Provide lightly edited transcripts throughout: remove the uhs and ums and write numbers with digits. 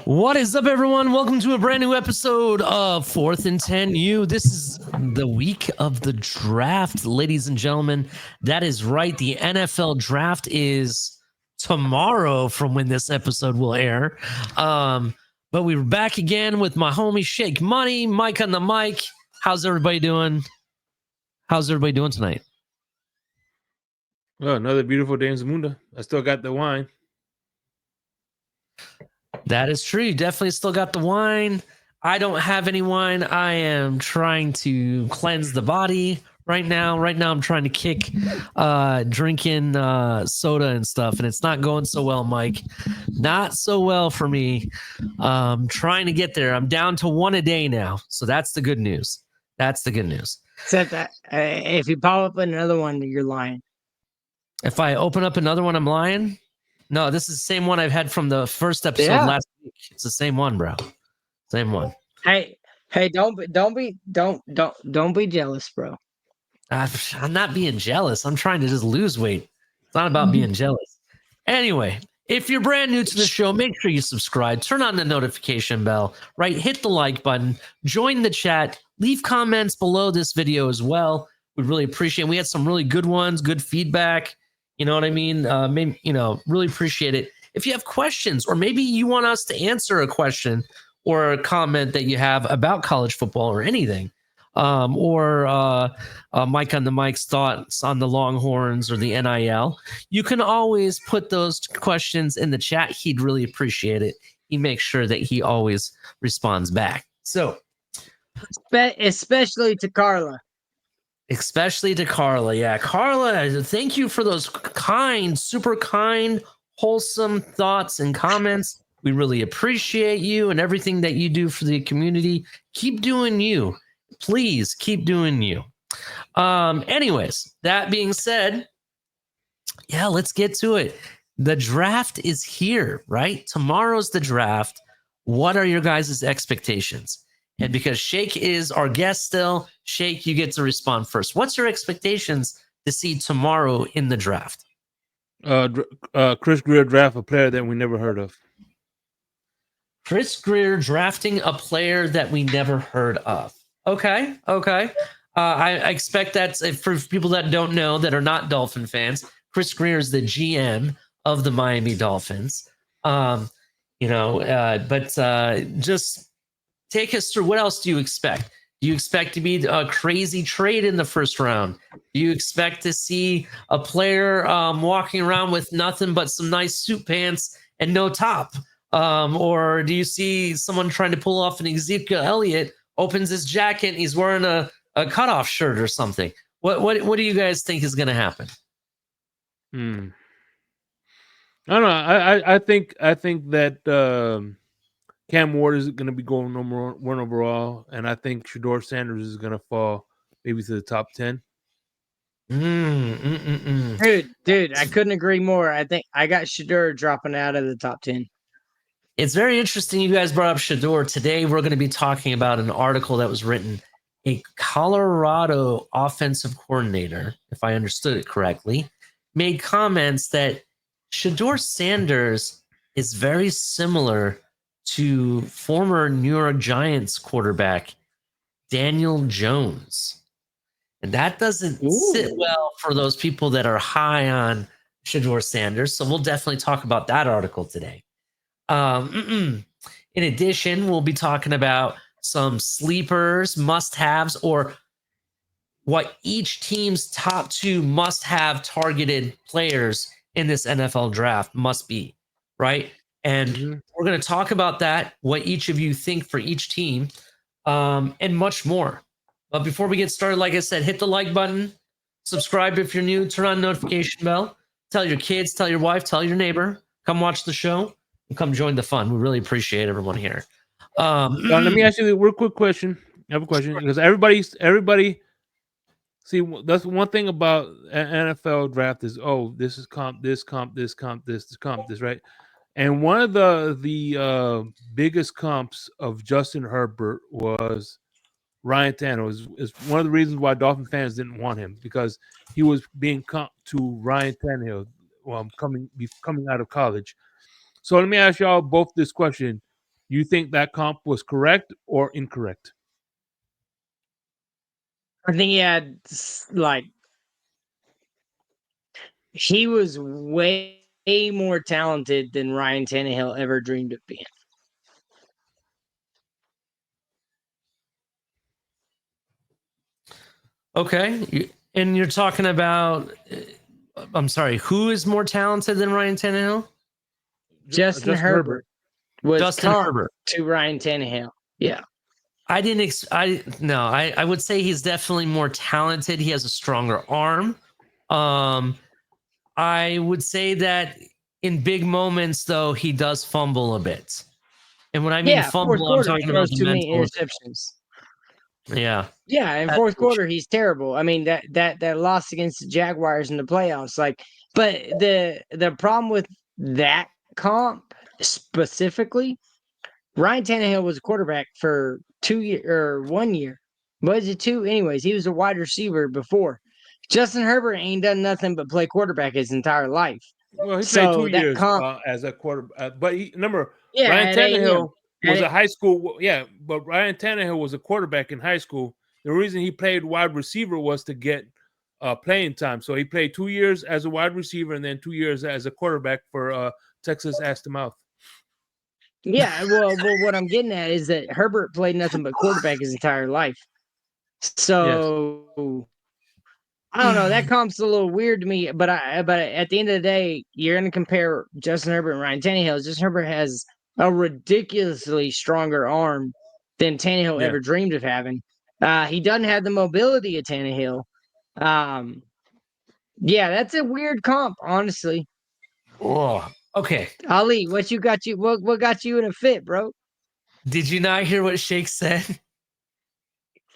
What is up, everyone? Welcome to a brand new episode of 4th and 10U. This is the week of the draft, ladies and gentlemen. That is right. The NFL draft is tomorrow from when this episode will air. But we're back again with my homie Shake Money, Mike on the mic. How's everybody doing? How's everybody doing tonight? Oh, another beautiful day in Zamunda. I still got the wine. That is true. You definitely still got the wine. I don't have any wine. I am trying to cleanse the body right now. Right now, I'm trying to kick drinking soda and stuff, and it's not going so well, Mike. Not so well for me. Trying to get there. I'm down to one a day now, so that's the good news. That's the good news. Except that if you pop up another one, you're lying. If I open up another one, I'm lying. No, this is the same one I've had from the first episode last week. It's the same one, bro. Same one. Hey, don't be jealous, bro. I'm not being jealous. I'm trying to just lose weight. It's not about being jealous. Anyway, if you're brand new to the show, make sure you subscribe, turn on the notification bell, right? Hit the like button, join the chat, leave comments below this video as well. We really appreciate it. We had some really good ones, good feedback. You know what I mean? Maybe, really appreciate it. If you have questions, or maybe you want us to answer a question or a comment that you have about college football or anything, or Mike on the Mike's thoughts on the Longhorns or the NIL, you can always put those questions in the chat. He'd really appreciate it. He makes sure that he always responds back. So, especially to Carla. Especially to Carla. Yeah, Carla, thank you for those super kind, wholesome thoughts and comments. We really appreciate you and everything that you do for the community. Keep doing you. Please keep doing you. Anyways, that being said, yeah, let's get to it. The draft is here, right? Tomorrow's the draft. What are your guys' expectations? And because Shake is our guest still, Shake, you get to respond first. What's your expectations to see tomorrow in the draft? Chris Greer draft a player that we never heard of. Chris Greer drafting a player that we never heard of. Okay. I expect that for people that don't know, that are not Dolphin fans, Chris Greer is the GM of the Miami Dolphins. Just take us through. What else do you expect? Do you expect to be a crazy trade in the first round? Do you expect to see a player walking around with nothing but some nice suit pants and no top? Or do you see someone trying to pull off an Ezekiel Elliott, opens his jacket, and he's wearing a cutoff shirt or something? What do you guys think is going to happen? I don't know. I think that Cam Ward is going to be going number one overall, and I think Shador Sanders is going to fall maybe to the top 10. Dude, I couldn't agree more. I think I got Shador dropping out of the top 10. It's very interesting you guys brought up Shador. Today, we're going to be talking about an article that was written. A Colorado offensive coordinator, if I understood it correctly, made comments that Shador Sanders is very similar to former New York Giants quarterback Daniel Jones. And that doesn't sit well for those people that are high on Shador Sanders. So we'll definitely talk about that article today. In addition, we'll be talking about some sleepers, must-haves, or what each team's top 2 must-have targeted players in this NFL draft must be, right? And we're going to talk about that, what each of you think for each team, and much more. But before we get started, like I said, hit the like button, subscribe if you're new, turn on notification bell, tell your kids, tell your wife, tell your neighbor, come watch the show, and come join the fun. We really appreciate everyone here. Let me ask you a real quick question. I have a question because everybody see, that's one thing about an NFL draft is, this is comp, this comp, this comp, this comp, this, right? And one of the biggest comps of Justin Herbert was Ryan Tannehill. Is one of the reasons why Dolphin fans didn't want him, because he was being comped to Ryan Tannehill coming out of college. So let me ask y'all both this question. You think that comp was correct or incorrect? I think he had, he was way more talented than Ryan Tannehill ever dreamed of being. Okay. And you're talking about, I'm sorry, who is more talented than Ryan Tannehill? Justin Herbert was comped to Ryan Tannehill. Yeah. I would say he's definitely more talented. He has a stronger arm. I would say that in big moments, though, he does fumble a bit. And when I mean fumble, I'm talking about the mental interceptions. Yeah. Yeah, in fourth quarter, he's terrible. I mean, that loss against the Jaguars in the playoffs, but the problem with that comp specifically, Ryan Tannehill was a quarterback for 2 years or 1 year. Was it 2? Anyways, he was a wide receiver before. Justin Herbert ain't done nothing but play quarterback his entire life. Well, he played 2 years as a quarterback, but remember, Ryan Tannehill was a high school. Yeah, but Ryan Tannehill was a quarterback in high school. The reason he played wide receiver was to get playing time. So he played 2 years as a wide receiver and then 2 years as a quarterback for Texas Ass to Mouth. Yeah, well, what I'm getting at is that Herbert played nothing but quarterback his entire life. So I don't know. That comp's a little weird to me, but at the end of the day, you're going to compare Justin Herbert and Ryan Tannehill. Justin Herbert has a ridiculously stronger arm than Tannehill ever dreamed of having. He doesn't have the mobility of Tannehill. Yeah, that's a weird comp, honestly. Oh, okay. Ali, what got you in a fit, bro? Did you not hear what Shake said?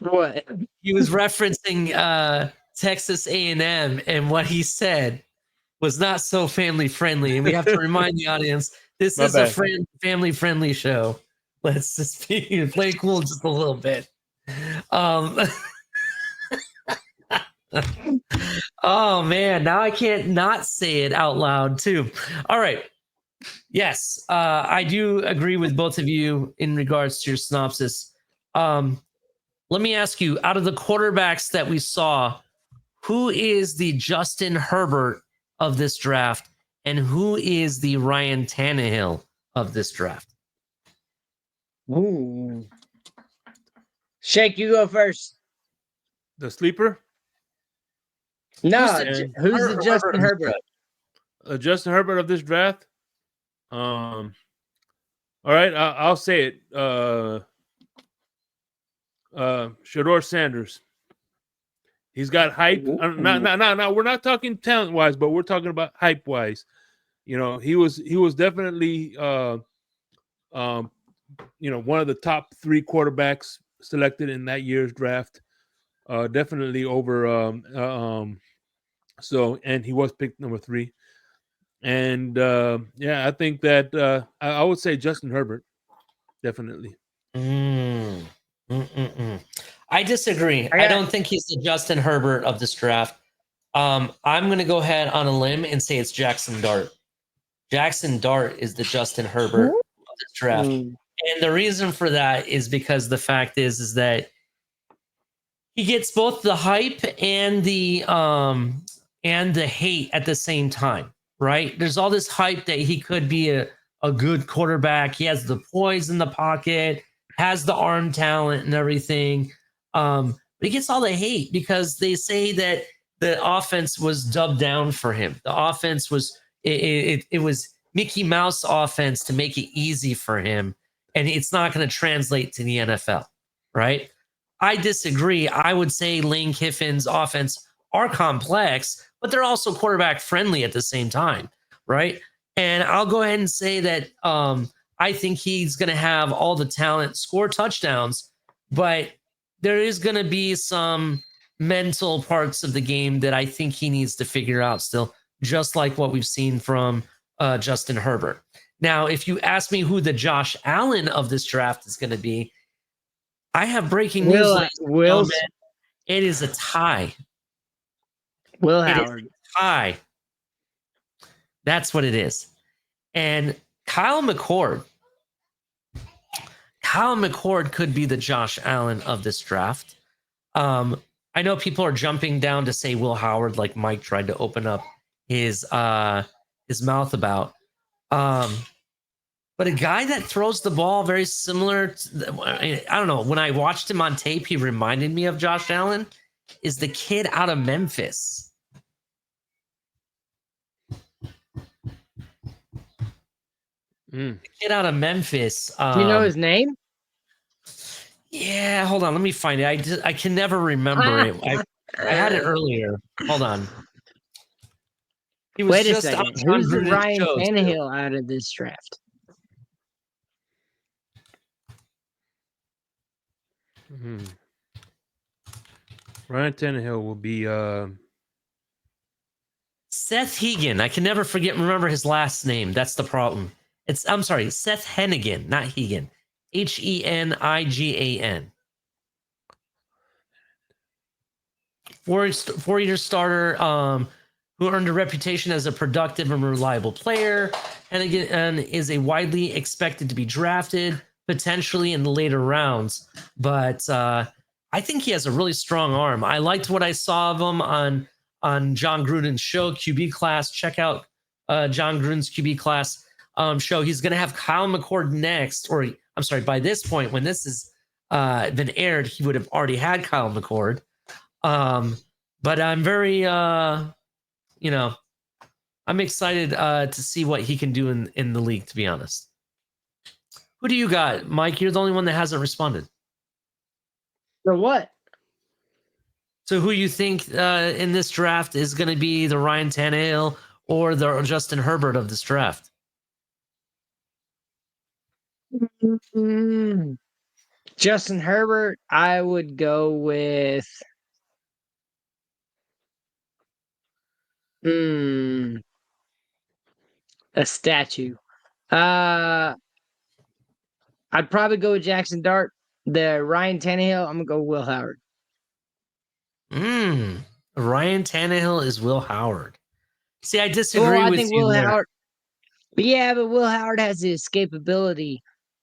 What? He was referencing Texas A&M, and what he said was not so family friendly. And we have to remind the audience, this is a family friendly show. Let's just play cool just a little bit. Oh man, now I can't not say it out loud too. All right. Yes, I do agree with both of you in regards to your synopsis. Let me ask you, out of the quarterbacks that we saw, who is the Justin Herbert of this draft and who is the Ryan Tannehill of this draft? Ooh. Shake, you go first. The sleeper, No, the- who's the Justin Herbert? Justin Herbert of this draft. All right, I'll say it. Shador Sanders. He's got hype. Not. We're not talking talent wise, but we're talking about hype wise. You know, he was definitely one of the top 3 quarterbacks selected in that year's draft. Definitely over. So, and he was picked number 3. And I think that I would say Justin Herbert, definitely. I disagree. I don't think he's the Justin Herbert of this draft. I'm going to go ahead on a limb and say it's Jackson Dart. Jackson Dart is the Justin Herbert of this draft. And the reason for that is because the fact is that he gets both the hype and the hate at the same time, right? There's all this hype that he could be a good quarterback. He has the poise in the pocket, has the arm talent and everything. But he gets all the hate because they say that the offense was dubbed down for him. The offense was it was Mickey Mouse offense to make it easy for him, and it's not going to translate to the NFL, right? I disagree. I would say Lane Kiffin's offense are complex, but they're also quarterback friendly at the same time, right? And I'll go ahead and say that I think he's going to have all the talent, score touchdowns, but there is going to be some mental parts of the game that I think he needs to figure out still, just like what we've seen from Justin Herbert. Now, if you ask me who the Josh Allen of this draft is going to be, I have breaking news. It is a tie. Will Howard. Tie. That's what it is. And Kyle McCord could be the Josh Allen of this draft. I know people are jumping down to say Will Howard, like Mike tried to open up his mouth about. But a guy that throws the ball very similar to, I don't know, when I watched him on tape, he reminded me of Josh Allen, is the kid out of Memphis. The kid out of Memphis. Do you know his name? Yeah, hold on. Let me find it. I can never remember it. I had it earlier. Hold on. Wait a second. Who's the Ryan Tannehill out of this draft? Ryan Tannehill will be Seth Hegan. I can never remember his last name. That's the problem. I'm sorry, Seth Hennigan, not Hegan. Henigan. 4-year starter who earned a reputation as a productive and reliable player. Hennigan is a widely expected to be drafted, potentially in the later rounds. But I think he has a really strong arm. I liked what I saw of him on John Gruden's show, QB Class. Check out John Gruden's QB Class show. He's going to have Kyle McCord next, or I'm sorry, by this point, when this has been aired, he would have already had Kyle McCord. But I'm very, I'm excited to see what he can do in the league, to be honest. Who do you got? Mike, you're the only one that hasn't responded. For what? So who you think in this draft is going to be the Ryan Tannehill or the Justin Herbert of this draft? Justin Herbert, I would go with a statue. I'd probably go with Jackson Dart. The Ryan Tannehill, I'm gonna go with Will Howard. Ryan Tannehill is Will Howard. See, I disagree with you. Will Howard. Yeah, but Will Howard has the escapability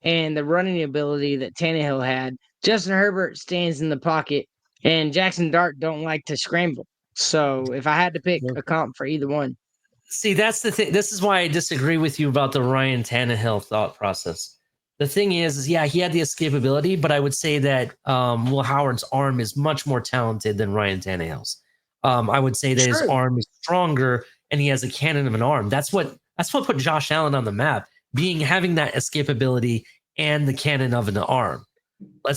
and the running ability that Tannehill had. Justin Herbert stands in the pocket, and Jackson Dart don't like to scramble. So if I had to pick a comp for either one. See, that's the thing. This is why I disagree with you about the Ryan Tannehill thought process. the thing is yeah, he had the escapability, but I would say that Will Howard's arm is much more talented than Ryan Tannehill's. I would say that his True. arm is stronger and he has a cannon of an arm. That's what put Josh Allen on the map, having that escapability and the cannon of an arm.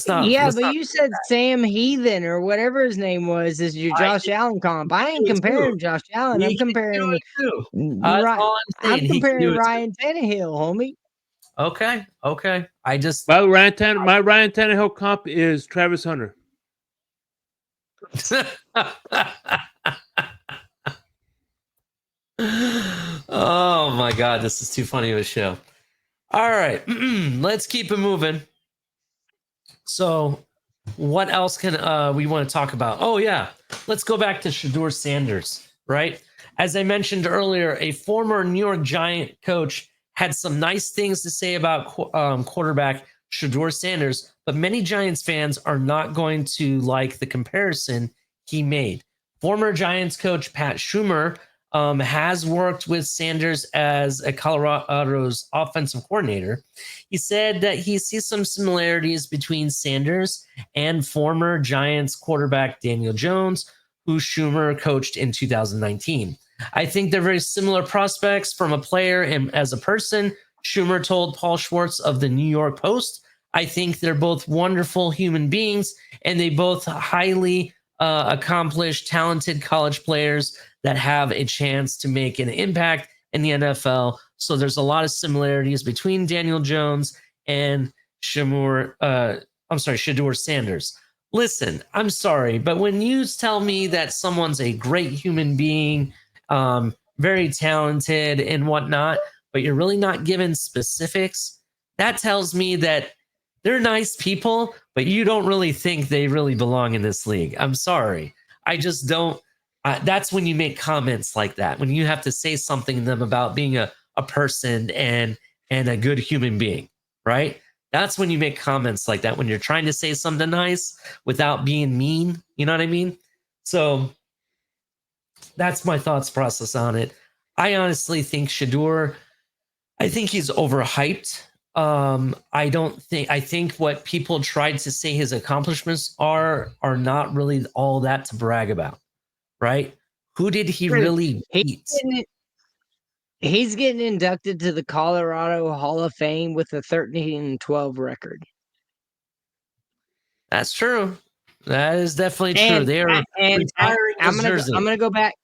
Yeah, but you said Sam Heathen or whatever his name was is your Josh Allen comp. I ain't comparing Josh Allen. I'm comparing I'm comparing Ryan Tannehill, homie. Okay. I just my Ryan Tannehill comp is Travis Hunter. Oh my God, this is too funny of a show. All right, let's keep it moving. So, what else can we want to talk about? Oh yeah, let's go back to Shedeur Sanders, right? As I mentioned earlier, a former New York Giant coach had some nice things to say about quarterback Shedeur Sanders, but many Giants fans are not going to like the comparison he made. Former Giants coach Pat Schumer has worked with Sanders as a Colorado's offensive coordinator. He said that he sees some similarities between Sanders and former Giants quarterback Daniel Jones, who Schumer coached in 2019. I think they're very similar prospects from a player and as a person, Schumer told Paul Schwartz of the New York Post. I think they're both wonderful human beings, and they both highly accomplished, talented college players that have a chance to make an impact in the NFL. So there's a lot of similarities between Daniel Jones and Shedeur Sanders. Listen, I'm sorry, but when you tell me that someone's a great human being, very talented and whatnot, but you're really not given specifics, that tells me that they're nice people, but you don't really think they really belong in this league. I'm sorry. I just don't. That's when you make comments like that, when you have to say something to them about being a person and a good human being, right? That's when you make comments like that, when you're trying to say something nice without being mean. You know what I mean? So that's my thoughts process on it. I honestly think Shedeur, I think he's overhyped. I think what people tried to say his accomplishments are not really all that to brag about, right? Who did he really beat? He's getting inducted to the Colorado Hall of Fame with a 13-12 record. That's true. That is definitely true. They are retiring his jersey. I'm gonna go back.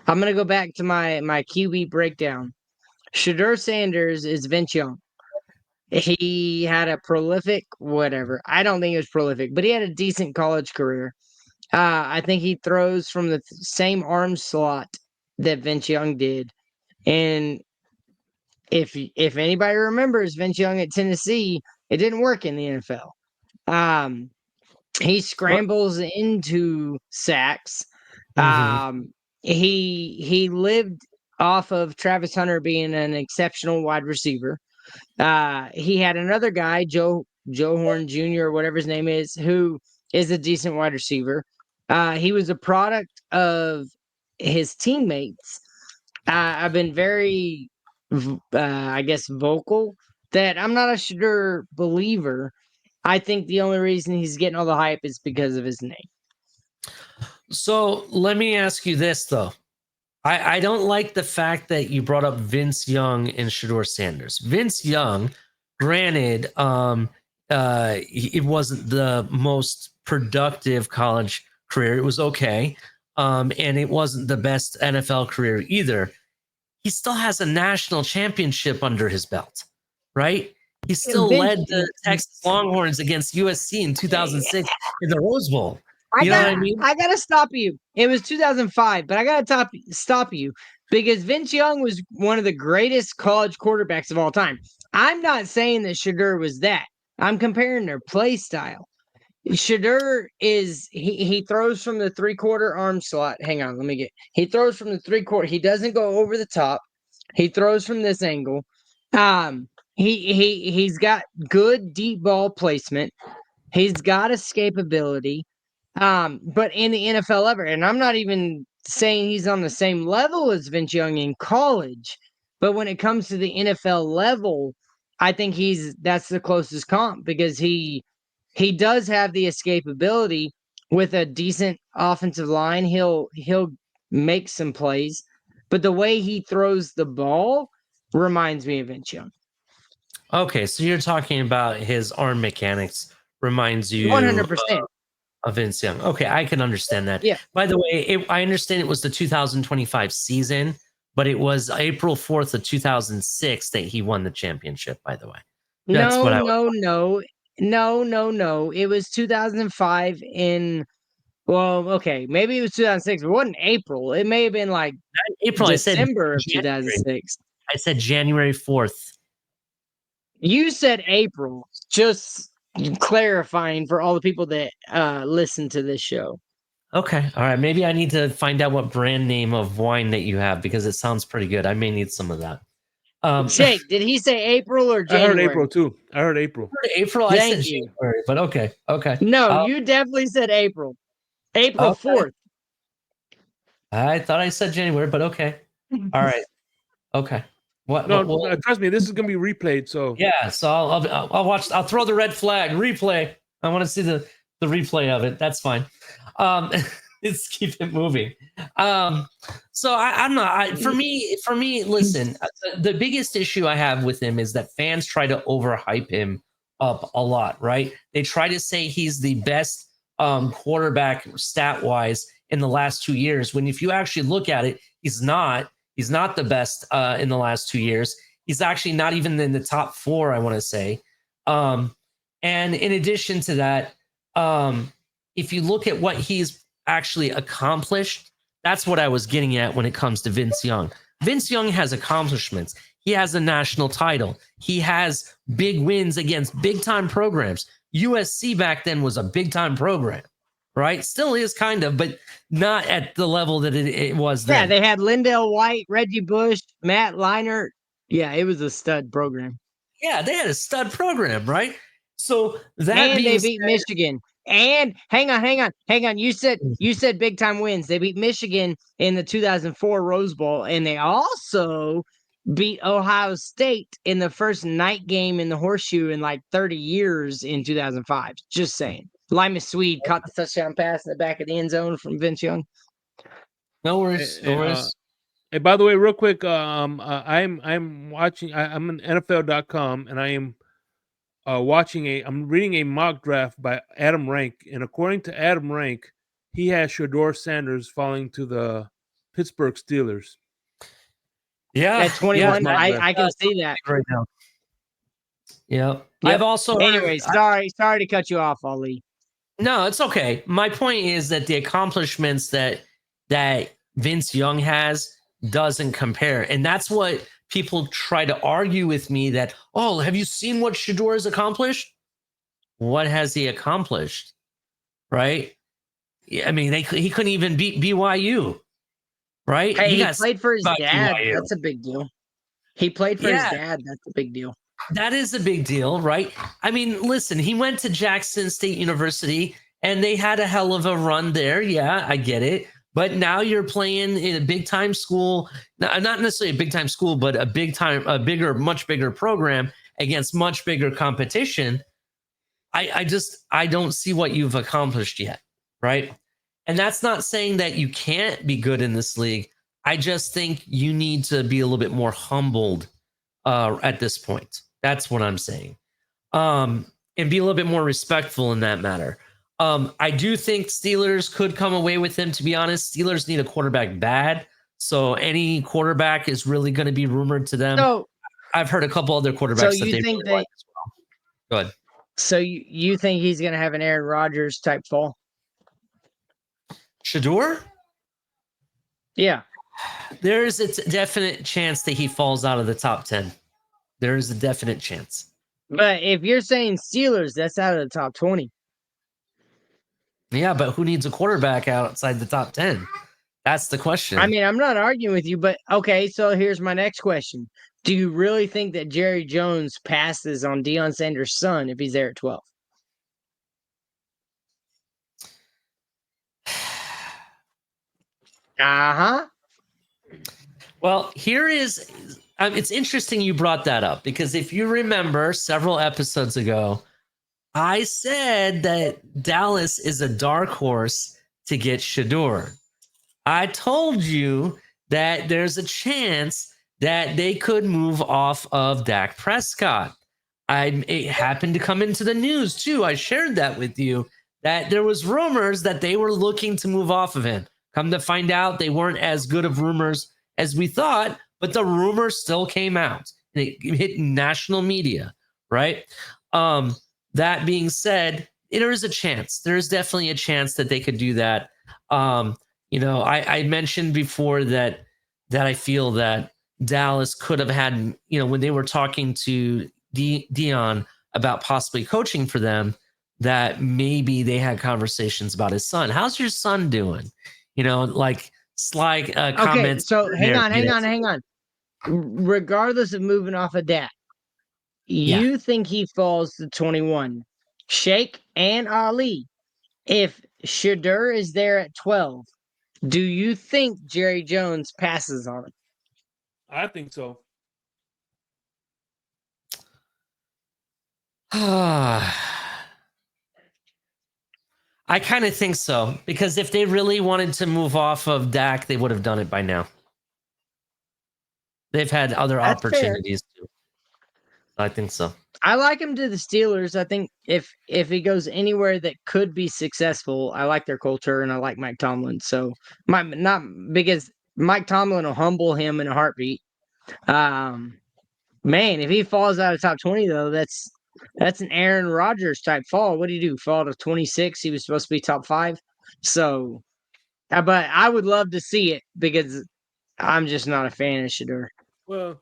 I'm gonna go back to my QB breakdown. Shedeur Sanders is Vince Young. He had a prolific, whatever. I don't think it was prolific, but he had a decent college career. I think he throws from the same arm slot that Vince Young did. And if anybody remembers Vince Young at Tennessee, it didn't work in the NFL. He scrambles into sacks. He lived off of Travis Hunter being an exceptional wide receiver. He had another guy, Joe Horn Jr. or whatever his name is, who is a decent wide receiver. He was a product of his teammates. I've been very, I guess, vocal that I'm not a Shedeur believer. I think the only reason he's getting all the hype is because of his name. So let me ask you this, though. I don't like the fact that you brought up Vince Young and Shedeur Sanders. Vince Young, granted, it wasn't the most productive college career. It was okay. And it wasn't the best NFL career either. He still has a national championship under his belt, right? He still led the Texas Longhorns against USC in 2006 in the Rose Bowl. You know what I mean? I gotta stop you. It was 2005, but I gotta stop you because Vince Young was one of the greatest college quarterbacks of all time. I'm not saying that Shedeur was that. I'm comparing their play style. Shedeur is he throws from the 3/4 arm slot. Hang on, he throws from the 3/4. He doesn't go over the top. He throws from this angle. He's got good deep ball placement. He's got escapability. But in the NFL ever, and I'm not even saying he's on the same level as Vince Young in college, but when it comes to the NFL level, I think that's the closest comp because he does have the escapability with a decent offensive line. He'll make some plays, but the way he throws the ball reminds me of Vince Young. Okay, so you're talking about his arm mechanics reminds you 100%. of Vince Young. Okay, I can understand that. Yeah. By the way, I understand it was the 2025 season, but it was April 4th of 2006 that he won the championship, by the way. That's what I was No. It was 2005 well, okay, maybe it was 2006, but it wasn't April. It may have been like April. December of January. 2006. I said January 4th. You said April. Just clarifying for all the people that listen to this show. Okay. All right. Maybe I need to find out what brand name of wine that you have because it sounds pretty good. I may need some of that. Jake, did he say April or January? I heard April too. I heard April. April. Thank I said you. January, but okay. Okay. No, you definitely said April. April 4th. I thought I said January, but okay. All right. Okay. What? No, trust me, this is gonna be replayed. So yeah. So I'll watch. I'll throw the red flag. Replay. I want to see the replay of it. That's fine. Let's keep it moving. So I'm not. For me, listen. The biggest issue I have with him is that fans try to overhype him up a lot. Right? They try to say he's the best quarterback stat wise in the last 2 years. When if you actually look at it, he's not. He's not the best in the last 2 years. He's actually not even in the top 4, I want to say. And in addition to that, if you look at what he's actually accomplished, that's what I was getting at when it comes to Vince Young. Vince Young has accomplishments. He has a national title. He has big wins against big-time programs. USC back then was a big-time program, right? Still is kind of, but not at the level that it was then. Yeah, they had Lindell White, Reggie Bush, Matt Leinart. Yeah, it was a stud program. Yeah, they had a stud program, right? So that and being they beat said, Michigan. And hang on. You said big time wins. They beat Michigan in the 2004 Rose Bowl, and they also beat Ohio State in the first night game in the Horseshoe in like 30 years in 2005. Just saying. Lima Swede caught the touchdown pass in the back of the end zone from Vince Young. No worries. Hey, by the way, real quick, I'm watching. I'm on NFL.com, and I am I'm reading a mock draft by Adam Rank, and according to Adam Rank, he has Shedeur Sanders falling to the Pittsburgh Steelers. Yeah, at 21, yeah, I can see that right now. Yeah, Yep. I've also. Anyway, sorry to cut you off, Ali. No, it's okay. My point is that the accomplishments that Vince Young has doesn't compare, and that's what people try to argue with me. That have you seen what Shedeur has accomplished? What has he accomplished? Right? I mean, he couldn't even beat BYU. Right? Hey, he played for his dad. BYU. That's a big deal. He played for his dad. That's a big deal. That is a big deal, right? I mean, listen, he went to Jackson State University and they had a hell of a run there. Yeah, I get it. But now you're playing in a big time school, not necessarily a big time school, but much bigger program against much bigger competition. I don't see what you've accomplished yet, right? And that's not saying that you can't be good in this league. I just think you need to be a little bit more humbled at this point. That's what I'm saying. And be a little bit more respectful in that matter. I do think Steelers could come away with him, to be honest. Steelers need a quarterback bad. So any quarterback is really going to be rumored to them. So, I've heard a couple other quarterbacks that they really like as well. Go ahead. So you think he's going to have an Aaron Rodgers type fall? Shedeur? Yeah. There is a definite chance that he falls out of the top 10. There is a definite chance. But if you're saying Steelers, that's out of the top 20. Yeah, but who needs a quarterback outside the top 10? That's the question. I mean, I'm not arguing with you, but okay, so here's my next question. Do you really think that Jerry Jones passes on Deion Sanders' son if he's there at 12? Uh-huh. Well, here is it's interesting you brought that up because if you remember several episodes ago, I said that Dallas is a dark horse to get Shador. I told you that there's a chance that they could move off of Dak Prescott. It happened to come into the news too. I shared that with you that there was rumors that they were looking to move off of him. Come to find out, they weren't as good of rumors as we thought, but the rumors still came out. It hit national media, right? That being said, there is a chance. There is definitely a chance that they could do that. I mentioned before that I feel that Dallas could have had, when they were talking to Dion about possibly coaching for them, that maybe they had conversations about his son. How's your son doing? Like sly comments. Okay, so hang on. Regardless of moving off of that, you think he falls to 21? Shake and Ali. If Shador is there at 12, do you think Jerry Jones passes on him? I think so. I kind of think so because if they really wanted to move off of Dak, they would have done it by now. They've had other That's opportunities too. I think so. I like him to the Steelers. I think if he goes anywhere that could be successful, I like their culture and I like Mike Tomlin. So not because Mike Tomlin will humble him in a heartbeat. Man, if he falls out of top 20 though, that's an Aaron Rodgers type fall. What do you do? Fall to 26? He was supposed to be top 5. So, but I would love to see it because I'm just not a fan of Shador. Well,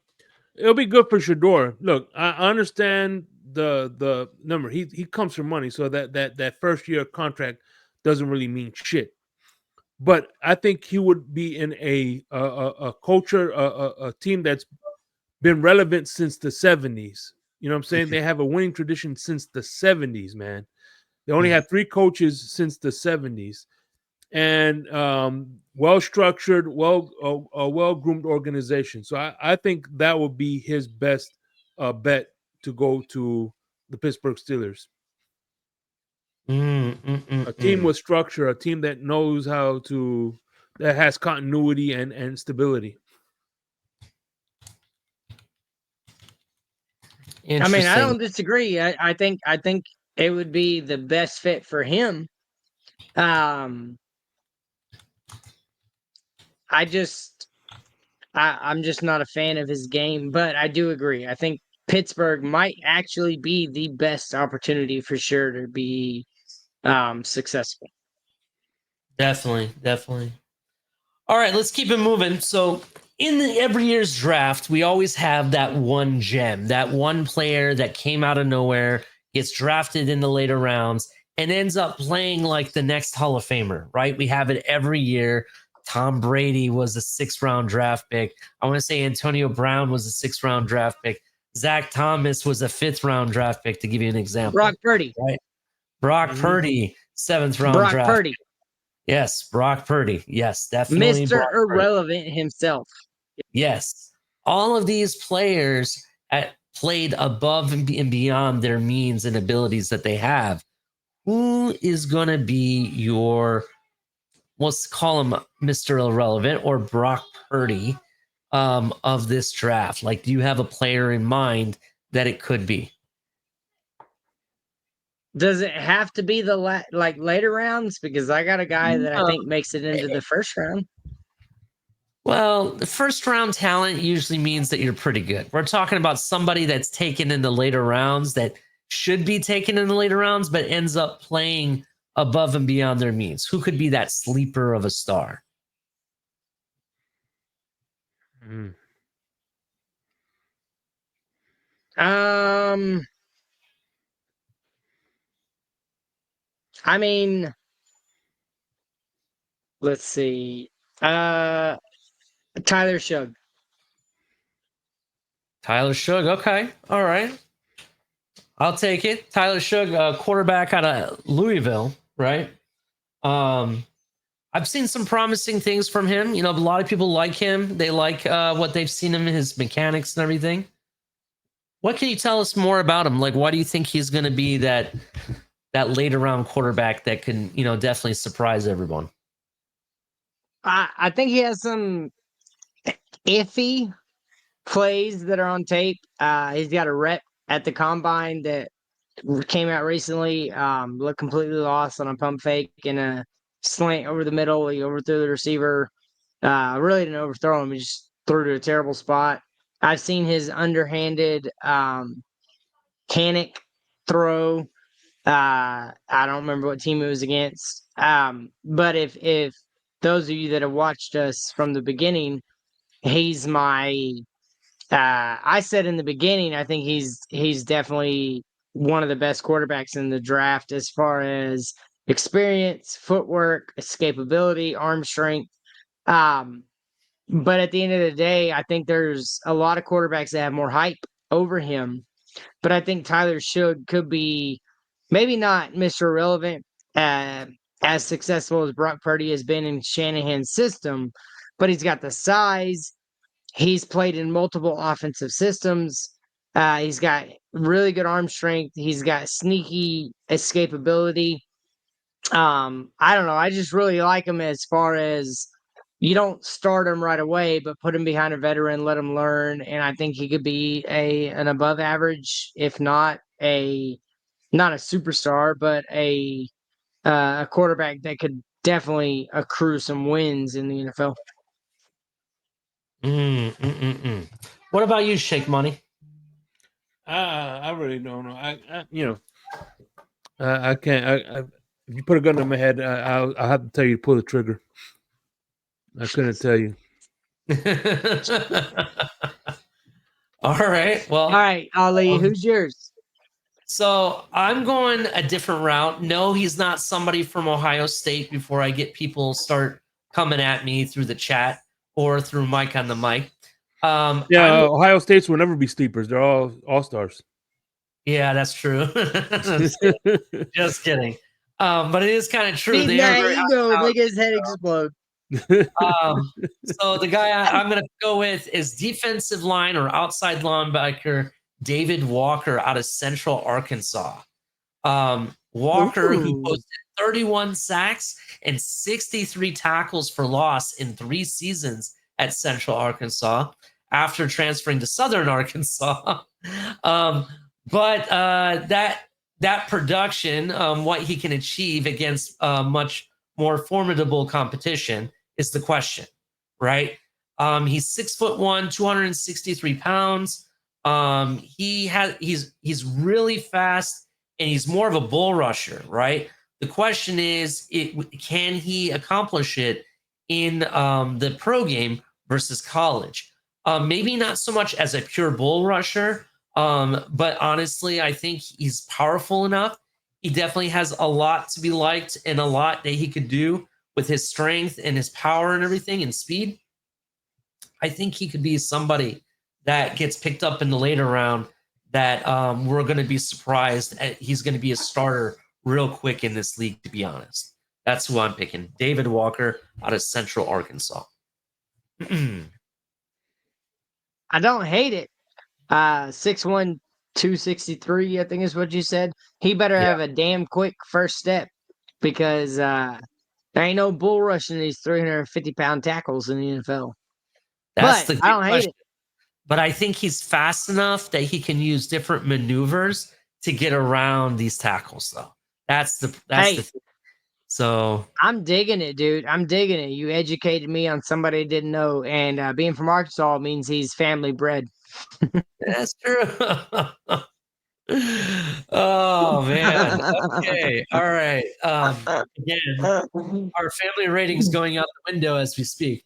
it'll be good for Shador. Look, I understand the number. He comes for money, so that first year contract doesn't really mean shit. But I think he would be in a culture, a team that's been relevant since the 70s. You know what I'm saying? They have a winning tradition since the 70s, man. They only had 3 coaches since the 70s. And well-structured, well-groomed organization. So I think that would be his best bet to go to the Pittsburgh Steelers. A team with structure, a team that knows that has continuity and stability. I mean, I don't disagree. I think it would be the best fit for him. I'm just not a fan of his game, but I do agree. I think Pittsburgh might actually be the best opportunity for sure to be successful. Definitely. All right, let's keep it moving. So in every year's draft, we always have that one gem, that one player that came out of nowhere, gets drafted in the later rounds, and ends up playing like the next Hall of Famer, right? We have it every year. Tom Brady was a 6th-round draft pick. I want to say Antonio Brown was a 6th-round draft pick. Zach Thomas was a 5th-round draft pick, to give you an example. Brock Purdy. Right? Brock Purdy, 7th-round Brock draft Purdy. pick. Yes, Brock Purdy. Yes, definitely. Mr. Irrelevant himself. Yes. All of these players played above and beyond their means and abilities that they have. Who is going to be your, let's call him Mr. Irrelevant or Brock Purdy of this draft? Like, do you have a player in mind that it could be? Does it have to be the later rounds? Because I got a guy that I think makes it into the first round. Well, the first round talent usually means that you're pretty good. We're talking about somebody that's taken in the later rounds that should be taken in the later rounds, but ends up playing above and beyond their means. Who could be that sleeper of a star? I mean, let's see. Tyler Shug. Tyler Shug. Okay. All right. I'll take it. Tyler Shug, quarterback out of Louisville, right? I I've seen some promising things from him. You know, a lot of people like him. They like what they've seen him, his mechanics and everything. What can you tell us more about him? Like, why do you think he's going to be that later round quarterback that can, you know, definitely surprise everyone? I think he has some iffy plays that are on tape. He's got a rep at the combine that came out recently. Looked completely lost on a pump fake and a slant over the middle. He overthrew the receiver. Really didn't overthrow him. He just threw to a terrible spot. I've seen his underhanded panic throw. I don't remember what team it was against. But if those of you that have watched us from the beginning, he's my. I said in the beginning, I think he's definitely one of the best quarterbacks in the draft as far as experience, footwork, escapability, arm strength. Um, but at the end of the day, I think there's a lot of quarterbacks that have more hype over him. But I think Tyler Should could be maybe not Mr. Irrelevant, uh, as successful as Brock Purdy has been in Shanahan's system, but he's got the size. He's played in multiple offensive systems. He's got really good arm strength. He's got sneaky escapability. I don't know. I just really like him as far as you don't start him right away, but put him behind a veteran, let him learn, and I think he could be an above average, if not a not a superstar, but a quarterback that could definitely accrue some wins in the NFL. What about you, Shake Money? I really don't know. I you know, I can't. If you put a gun to my head, I'll have to tell you to pull the trigger. I couldn't tell you. All right. Well, All right, Ali, who's yours? So I'm going a different route. No, he's not somebody from Ohio State before I get people start coming at me through the chat or through Mike on the mic. Ohio States will never be sleepers. They're all stars. Yeah, that's true. Just kidding. But it is kind of true. Beat that ego, make his head explode. So the guy I'm going to go with is defensive line or outside linebacker David Walker out of Central Arkansas. Walker, who posted 31 sacks and 63 tackles for loss in 3 seasons at Central Arkansas after transferring to Southern Arkansas. But that production, what he can achieve against much more formidable competition is the question, right? He's 6'1", 263 pounds. He's really fast and he's more of a bull rusher, right? The question is, can he accomplish it in the pro game versus college? Maybe not so much as a pure bull rusher, but honestly, I think he's powerful enough. He definitely has a lot to be liked and a lot that he could do with his strength and his power and everything and speed. I think he could be somebody that gets picked up in the later round that we're going to be surprised at. He's going to be a starter real quick in this league, to be honest. That's who I'm picking. David Walker out of Central Arkansas. I don't hate it. 6'1", 263, I think is what you said. He better have a damn quick first step because there ain't no bull rushing these 350-pound tackles in the NFL. That's but I don't hate it. But I think he's fast enough that he can use different maneuvers to get around these tackles, though. That's the thing. So I'm digging it, dude. I'm digging it. You educated me on somebody I didn't know, and being from Arkansas means he's family bred. That's true. Oh man. Okay. All right. Again, our family ratings going out the window as we speak.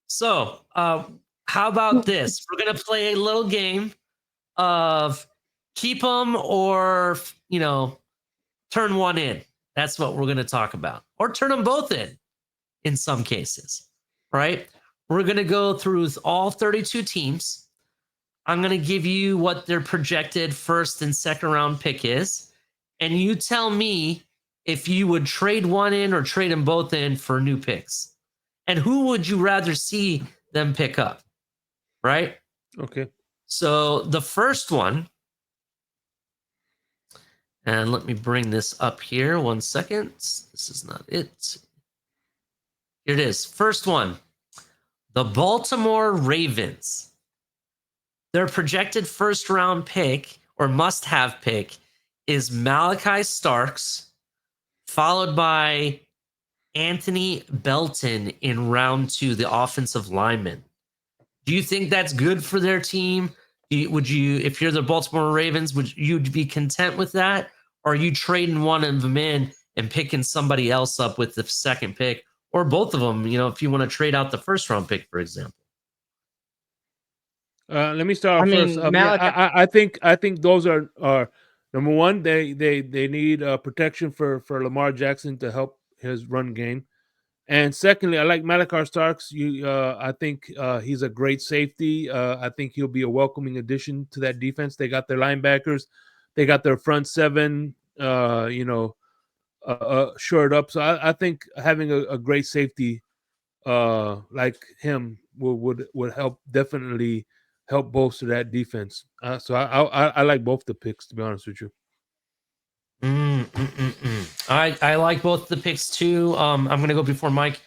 So how about this? We're gonna play a little game of keep them or turn one in. That's what we're gonna talk about, or turn them both in some cases, right? We're gonna go through all 32 teams. I'm gonna give you what their projected first and second round pick is, and you tell me if you would trade one in or trade them both in for new picks. And who would you rather see them pick up? Right? Okay. So the first one, and let me bring this up here 1 second. This is not it. Here it is. First one, the Baltimore Ravens. Their projected first round pick or must have pick is Malachi Starks, followed by Anthony Belton in round 2, the offensive lineman. Do you think that's good for their team? Would you, if you're the Baltimore Ravens, would you be content with that? Or are you trading one of them in and picking somebody else up with the second pick, or both of them? You know, if you want to trade out the first round pick, for example. Let me start off I first. mean, Malachi, I think those are number one. They need protection for Lamar Jackson to help his run game. And secondly, I like Malachi Starks. I think he's a great safety. I think he'll be a welcoming addition to that defense. They got their linebackers, they got their front seven, shored up. So I think having a great safety like him would help, definitely help bolster that defense. So I like both the picks, to be honest with you. I like both the picks too. I'm gonna go before Mike.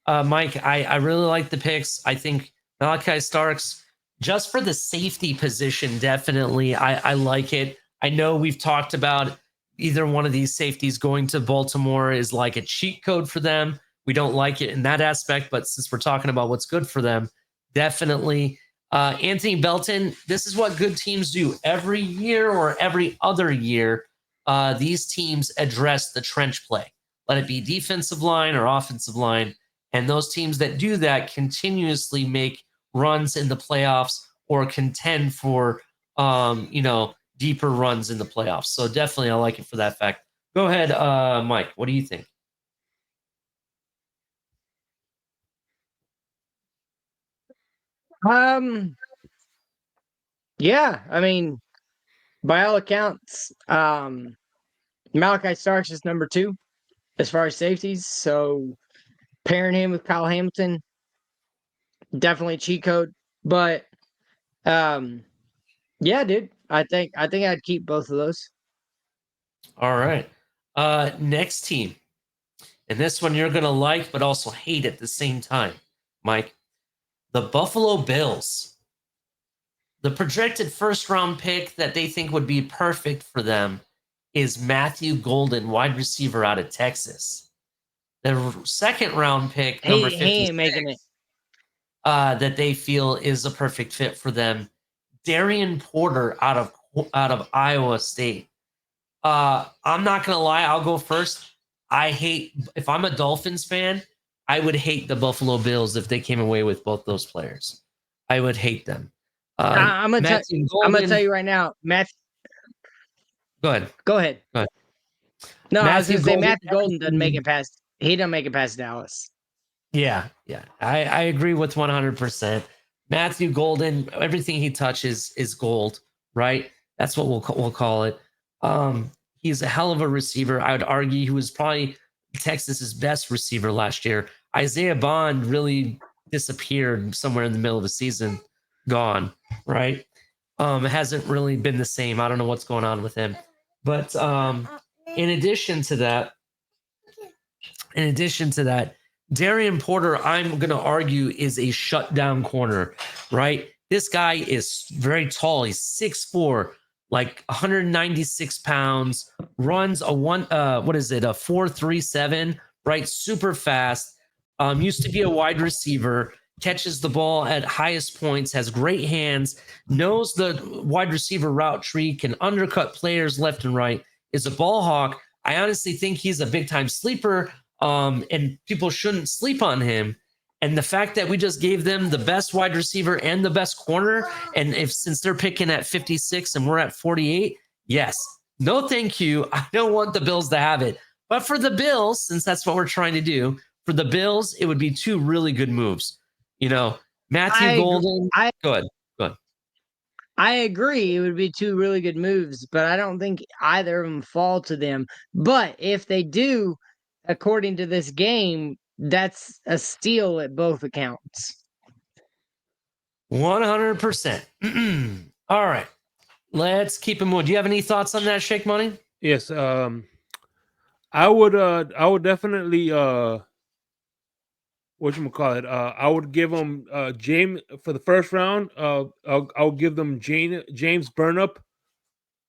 Mike, I really like the picks. I think Malachi Starks, just for the safety position, definitely. I like it. I know we've talked about either one of these safeties going to Baltimore is like a cheat code for them. We don't like it in that aspect, but since we're talking about what's good for them, definitely. Anthony Belton, this is what good teams do every year or every other year. These teams address the trench play, let it be defensive line or offensive line. And those teams that do that continuously make runs in the playoffs or contend for, deeper runs in the playoffs. So definitely I like it for that fact. Go ahead, Mike. What do you think? Yeah, I mean, by all accounts, Malachi Starks is number 2 as far as safeties. So pairing him with Kyle Hamilton, definitely cheat code. But yeah, dude, I think I'd keep both of those. All right. Next team. And this one you're gonna like, but also hate at the same time, Mike. The Buffalo Bills. The projected first round pick that they think would be perfect for them is Matthew Golden, wide receiver out of Texas. The second round pick, number 56, he ain't making it. that they feel is a perfect fit for them, Darian Porter out of Iowa State. I'm not gonna lie, I'll go first. If I'm a Dolphins fan, I would hate the Buffalo Bills if they came away with both those players. I would hate them. I'm gonna tell you right now, Matt. Go ahead. Go ahead. Go ahead. No, I was Matthew gonna say Golden, Matthew Golden doesn't make it past. He doesn't make it past Dallas. Yeah. I agree with 100%. Matthew Golden, everything he touches is gold, right? That's what we'll call it. He's a hell of a receiver. I would argue he was probably Texas's best receiver last year. Isaiah Bond really disappeared somewhere in the middle of the season, gone, right? It hasn't really been the same. I don't know what's going on with him. But in addition to that, Darian Porter, I'm going to argue, is a shutdown corner, right? This guy is very tall. He's 6'4", like 196 pounds, runs a 4.37, right? Super fast. Used to be a wide receiver, catches the ball at highest points, has great hands, knows the wide receiver route tree, can undercut players left and right, is a ball hawk. I honestly think he's a big time sleeper, and people shouldn't sleep on him. And the fact that we just gave them the best wide receiver and the best corner, and since they're picking at 56 and we're at 48, yes, no thank you. I don't want the Bills to have it. But for the Bills, since that's what we're trying to do, for the Bills, it would be 2 really good moves. Matthew Golden. Go ahead. I agree. It would be two really good moves, but I don't think either of them fall to them. But if they do, according to this game, that's a steal at both accounts. 100%. All right. Let's keep it moving. Do you have any thoughts on that, Shake Money? Yes. I would definitely whatchamacallit, I would give them James for the first round. I'll give them James Burnup,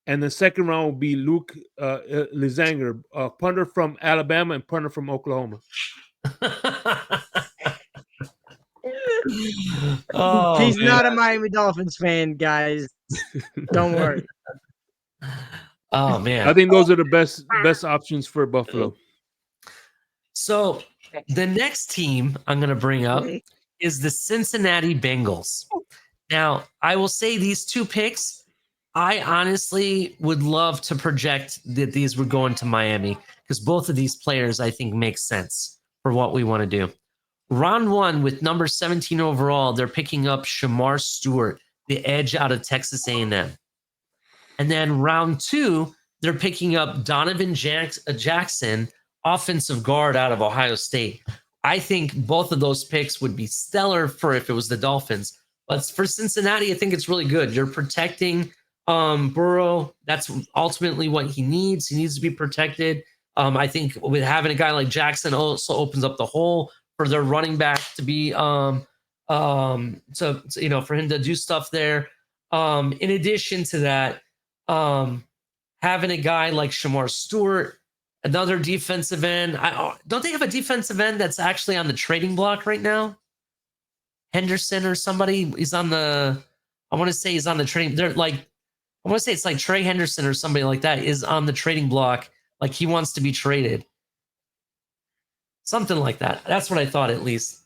and the second round will be Luke Lizanger, punter from Alabama and punter from Oklahoma. Oh, He's man. not a Miami Dolphins fan, guys. Don't worry. Oh, man. I think those are the best options for Buffalo. So the next team I'm going to bring up is the Cincinnati Bengals. Now, I will say these two picks, I honestly would love to project that these would go into Miami because both of these players I think make sense for what we want to do. Round one with number 17 overall, they're picking up Shamar Stewart, the edge out of Texas A&M. And then round two, they're picking up Donovan Jackson, offensive guard out of Ohio State. I think both of those picks would be stellar for if it was the Dolphins. But for Cincinnati, I think it's really good. You're protecting Burrow. That's ultimately what he needs. He needs to be protected. I think with having a guy like Jackson also opens up the hole for their running back to be for him to do stuff there. In addition to that, having a guy like Shamar Stewart, another defensive end. Don't they have a defensive end that's actually on the trading block right now? Henderson or somebody is on the. I want to say he's on the trading. They're like, I want to say it's like Trey Henderson or somebody like that is on the trading block. Like he wants to be traded. Something like that. That's what I thought at least.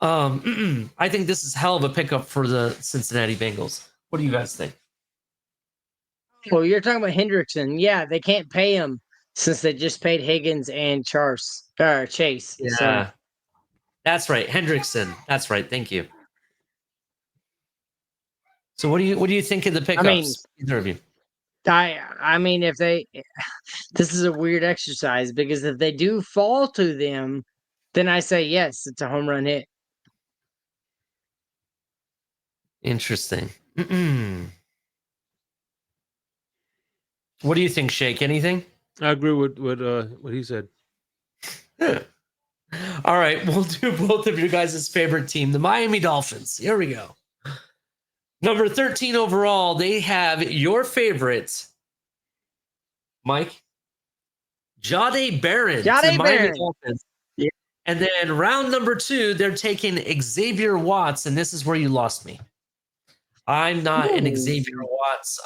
I think this is hell of a pickup for the Cincinnati Bengals. What do you guys think? Well, you're talking about Hendrickson. Yeah, they can't pay him since they just paid Higgins and Chase. Yeah, So that's right, Hendrickson. That's right. Thank you. So what do you think of the pickups? Either of you. I mean, if they, this is a weird exercise because if they do fall to them, then I say yes, it's a home run hit. Interesting. What do you think, Shake? Anything? I agree with what he said. All right, we'll do both of your guys' favorite team, the Miami Dolphins. Here we go. Number 13 overall, they have your favorite, Mike, Jahdae Barron. Jahdae Barron. Dolphins. Yeah. And then round number 2, they're taking Xavier Watts, and this is where you lost me. I'm not an Xavier Watts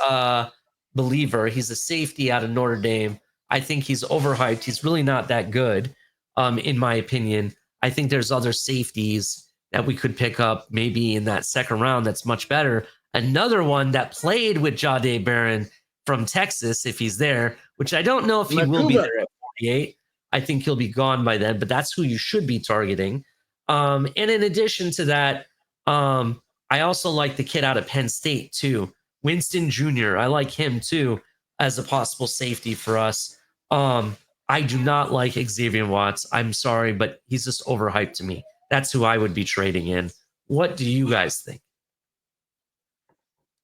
believer. He's a safety out of Notre Dame. I think he's overhyped. He's really not that good, in my opinion. I think there's other safeties that we could pick up maybe in that second round that's much better. Another one that played with Jahdae Barron from Texas, if he's there, which I don't know if he will be there at 48. I think he'll be gone by then, but that's who you should be targeting. And in addition to that, I also like the kid out of Penn State too, Winston Jr. I like him too as a possible safety for us. I do not like Xavier Watts. I'm sorry, but he's just overhyped to me. That's who I would be trading in. What do you guys think?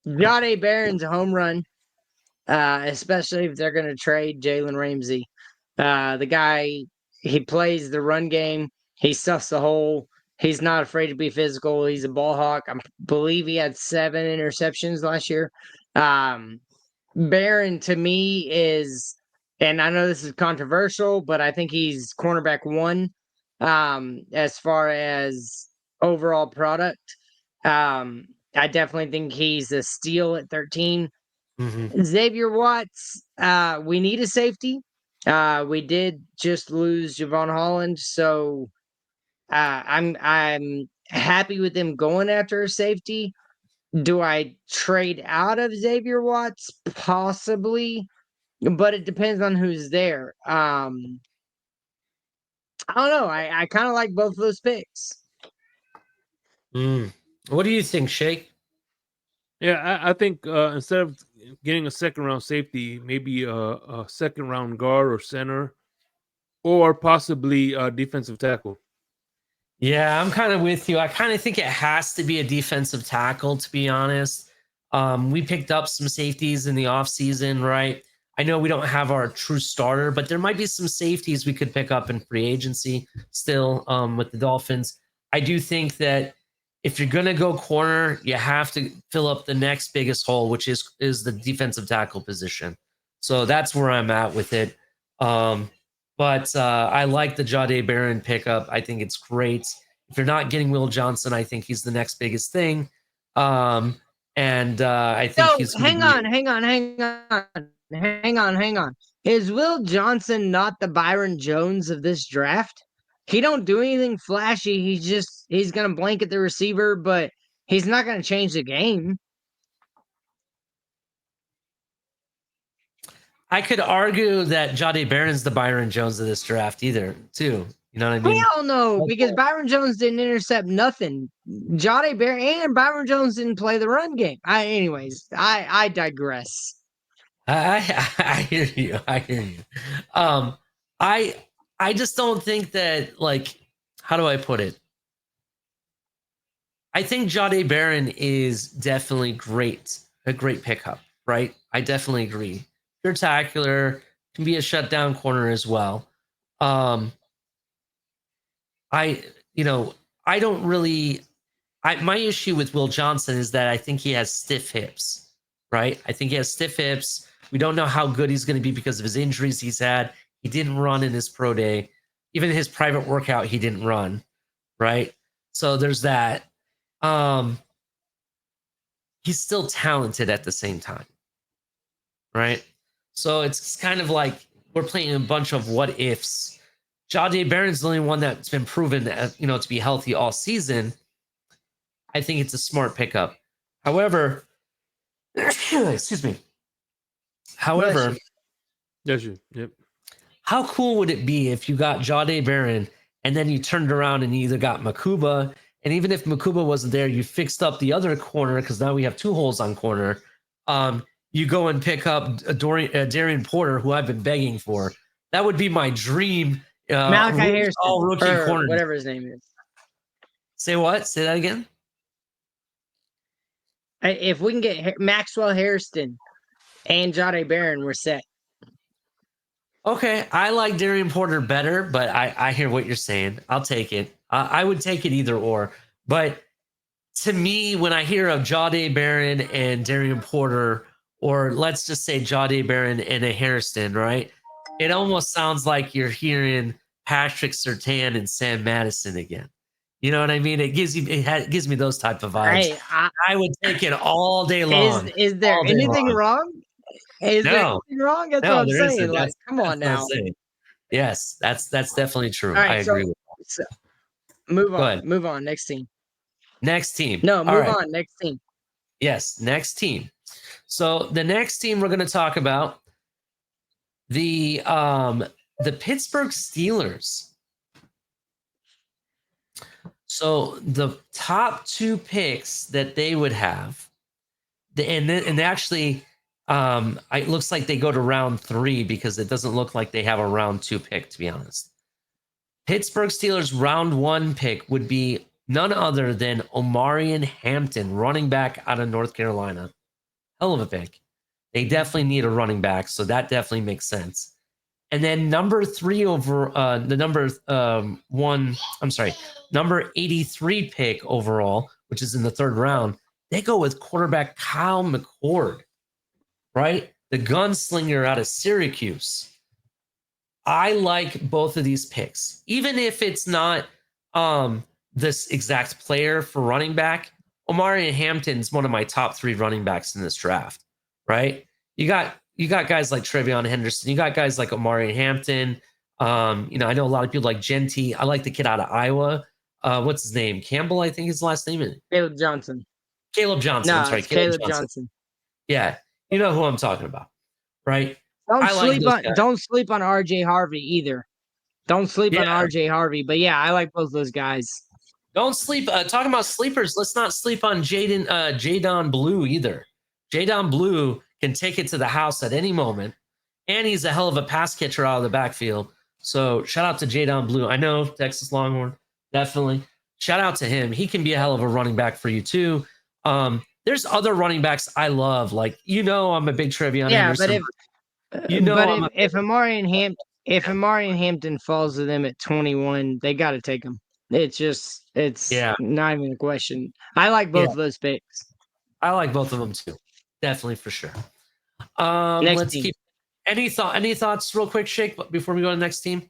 Jahdae Barron's a home run, especially if they're going to trade Jalen Ramsey. The guy, he plays the run game. He stuffs the hole. He's not afraid to be physical. He's a ball hawk. I believe he had 7 interceptions last year. Barron, to me, is, and I know this is controversial, but I think he's cornerback 1 as far as overall product. I definitely think he's a steal at 13. Xavier Watts, we need a safety. We did just lose Javon Holland, so I'm happy with them going after a safety. Do I trade out of Xavier Watts? Possibly, but it depends on who's there. I don't know. I kind of like both of those picks. What do you think, Shake? Yeah, I think instead of getting a second round safety, maybe a second round guard or center, or possibly a defensive tackle. Yeah, I'm kind of with you. I kind of think it has to be a defensive tackle, to be honest. We picked up some safeties in the offseason, right? I know we don't have our true starter, but there might be some safeties we could pick up in free agency still with the Dolphins. I do think that if you're going to go corner, you have to fill up the next biggest hole, which is the defensive tackle position. So that's where I'm at with it. But I like the Jahdae Barron pickup. I think it's great. If you're not getting Will Johnson, I think he's the next biggest thing. And I think No, he's going to hang be. on, hang on. Is Will Johnson not the Byron Jones of this draft? He don't do anything flashy. He's gonna blanket the receiver, but he's not gonna change the game. I could argue that Jahdae Barron's the Byron Jones of this draft either, too. You know what I mean? Hell no, because Byron Jones didn't intercept nothing. Jahdae Barron and Byron Jones didn't play the run game. I digress. I hear you. I hear you. Um, I I just don't think that, like, how do I put it? I think Jahdae Barron is definitely great, a great pickup, right? I definitely agree. Spectacular, can be a shutdown corner as well. Um, I, you know, I don't really. My issue with Will Johnson is that I think he has stiff hips, right? I think he has stiff hips. We don't know how good he's going to be because of his injuries he's had. He didn't run in his pro day, even his private workout. He didn't run, right? So there's that. Um, he's still talented at the same time, right? So it's kind of like we're playing a bunch of what ifs. Jahdae Barron's the only one that's been proven, to be healthy all season. I think it's a smart pickup. However, excuse me. However, Yes, you. Yep. how cool would it be if you got Jahdae Barron and then you turned around and you either got Makuba, and even if Makuba wasn't there, you fixed up the other corner because now we have two holes on corner. You go and pick up Darian Porter, who I've been begging for. That would be my dream. Malachi Harrison, all rookie corner, whatever his name is. Say what? Say that again. If we can get Maxwell Harrison and Jahdae Barron, we're set. Okay, I like Darian Porter better, but I hear what you're saying. I'll take it. I would take it either or. But to me, when I hear of Jahdae Barron and Darian Porter, or let's just say Jahdae Barron and a Harrison, right? It almost sounds like you're hearing Patrick Surtain and Sam Madison again. You know what I mean? It gives me those type of vibes. Hey, I would take it all day long. Is there anything wrong? Is there anything wrong? That's what I'm saying. Like, come on now. Yes, that's definitely true. All right, I agree with that. So move on. Move on. Next team. Next team. No, move on. Next team. Yes, next team. So the next team we're going to talk about, the Pittsburgh Steelers. So the top two picks that they would have, and actually, it looks like they go to round 3 because it doesn't look like they have a round 2 pick, to be honest. Pittsburgh Steelers round 1 pick would be none other than Omarion Hampton, running back out of North Carolina. Hell of a pick. They definitely need a running back, so that definitely makes sense. And then number 3 over the number 83 pick overall, which is in the 3rd round, they go with quarterback Kyle McCord, right? The gunslinger out of Syracuse. I like both of these picks, even if it's not this exact player for running back. Omarion Hampton's one of my top 3 running backs in this draft, right? You got guys like Trevion Henderson. You got guys like Omarion Hampton. I know a lot of people like Genty. I like the kid out of Iowa. What's his name? Campbell, I think his last name is. Caleb Johnson. Caleb Johnson. No, That's right. Caleb Johnson. Yeah. You know who I'm talking about, right? Don't sleep on RJ Harvey either. Don't sleep on RJ Harvey. But yeah, I like both those guys. Don't sleep. Talking about sleepers, let's not sleep on Jadon Blue either. Jadon Blue can take it to the house at any moment, and he's a hell of a pass catcher out of the backfield. So shout out to Jadon Blue. I know Texas Longhorn, definitely. Shout out to him. He can be a hell of a running back for you too. There's other running backs I love. Like, I'm a big Trevion Henderson. But if Amarian Hampton falls to them at 21, they got to take him. It's not even a question. I like both of those picks. I like both of them too. Definitely for sure. Next team. Keep any thoughts real quick, Shake, before we go to the next team?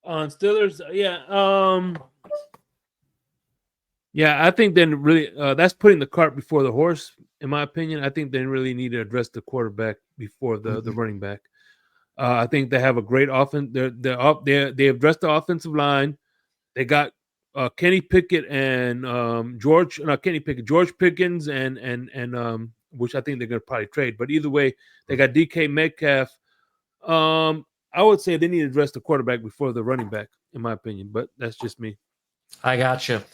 On Steelers, I think then really that's putting the cart before the horse, in my opinion. I think they really need to address the quarterback before the running back. I think they have a great offense. They addressed the offensive line. They got Kenny Pickett and George Pickens and which I think they're going to probably trade. But either way, they got DK Metcalf. I would say they need to address the quarterback before the running back, in my opinion. But that's just me. I gotcha.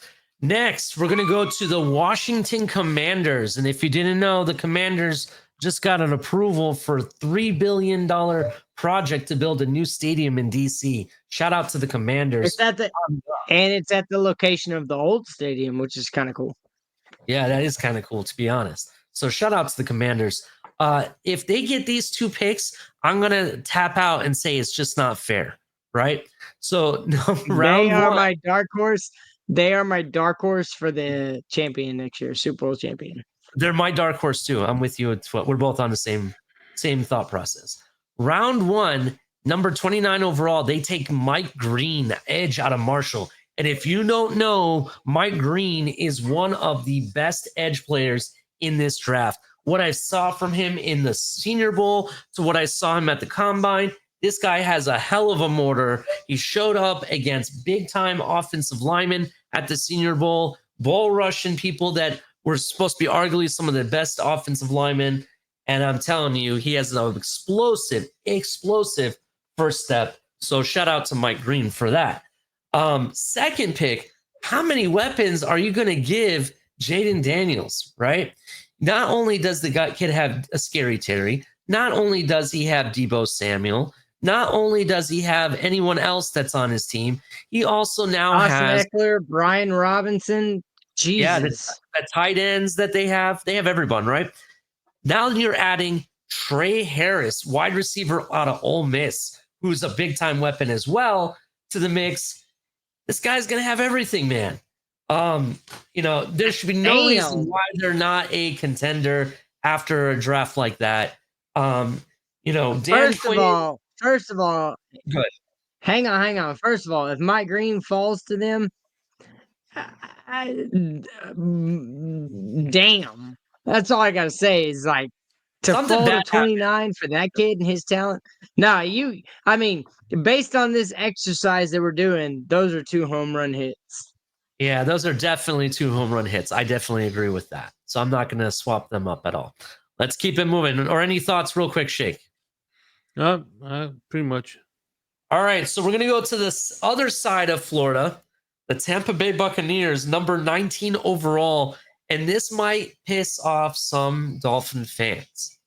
Next, we're going to go to the Washington Commanders. And if you didn't know, the Commanders just got an approval for $3 billion project to build a new stadium in D.C. Shout out to the Commanders. It's at the location of the old stadium, which is kind of cool. Yeah, that is kind of cool, to be honest. So shout out to the Commanders. If they get these two picks, I'm going to tap out and say it's just not fair, right? So they are my dark horse. They are my dark horse for the champion next year, Super Bowl champion. They're my dark horse too. I'm with you. We're both on the same thought process. Round 1, number 29 overall, they take Mike Green, edge out of Marshall. And if you don't know, Mike Green is one of the best edge players in this draft. What I saw from him in the Senior Bowl to what I saw him at the Combine, this guy has a hell of a motor. He showed up against big-time offensive linemen at the Senior Bowl, bull rushing people that were supposed to be arguably some of the best offensive linemen. And I'm telling you, he has an explosive first step. So shout out to Mike Green for that. Second pick, how many weapons are you going to give Jaden Daniels, right? Not only does the kid have a Scary Terry, not only does he have Deebo Samuel, not only does he have anyone else that's on his team, he also now has Eckler, Brian Robinson. Jesus. Yeah, the tight ends that they have everyone, right? Now you're adding Trey Harris, wide receiver out of Ole Miss, who's a big-time weapon as well, to the mix. This guy's going to have everything, man. There should be no reason why they're not a contender after a draft like that. First of all, good. Hang on. First of all, if Mike Green falls to them, damn. That's all I gotta say is like to fall to 29 for that kid and his talent. Based on this exercise that we're doing, those are 2 home run hits. Yeah, those are definitely 2 home run hits. I definitely agree with that. So I'm not gonna swap them up at all. Let's keep it moving. Or any thoughts, real quick, Shake? Pretty much. All right, so we're going to go to this other side of Florida, the Tampa Bay Buccaneers, number 19 overall, and this might piss off some Dolphin fans.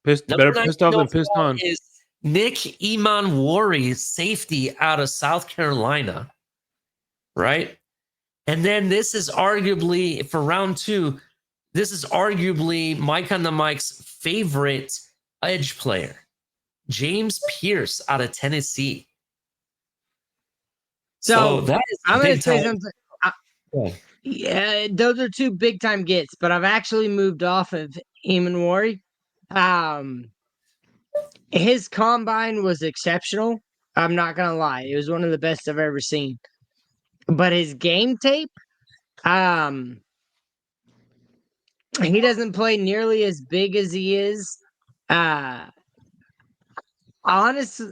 Pissed off than pissed on. Is Nick Emanwari, safety out of South Carolina, right? And then this is arguably, for round 2, this is arguably Mike on the Mike's favorite edge player, James Pierce out of Tennessee. So that is I'm going to say something. Those are 2 big time gets, but I've actually moved off of Emanwari. His combine was exceptional. I'm not going to lie. It was one of the best I've ever seen. But his game tape, he doesn't play nearly as big as he is. Honestly,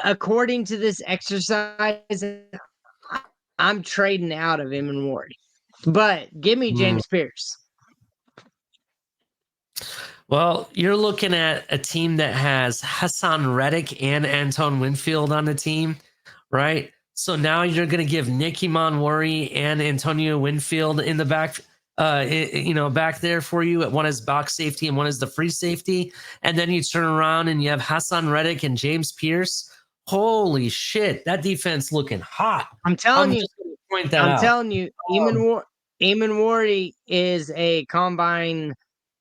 according to this exercise, I'm trading out of Emanwari. But give me James Pierce. Well, you're looking at a team that has Hassan Reddick and Anton Winfield on the team, right? So now you're going to give Nick Imanwari and Antonio Winfield in the back, back there for you. One is box safety and one is the free safety. And then you turn around and you have Hassan Reddick and James Pierce. Holy shit, that defense looking hot. I'm telling you, just gonna point that I'm out. telling you, Eamon Wardy is a combine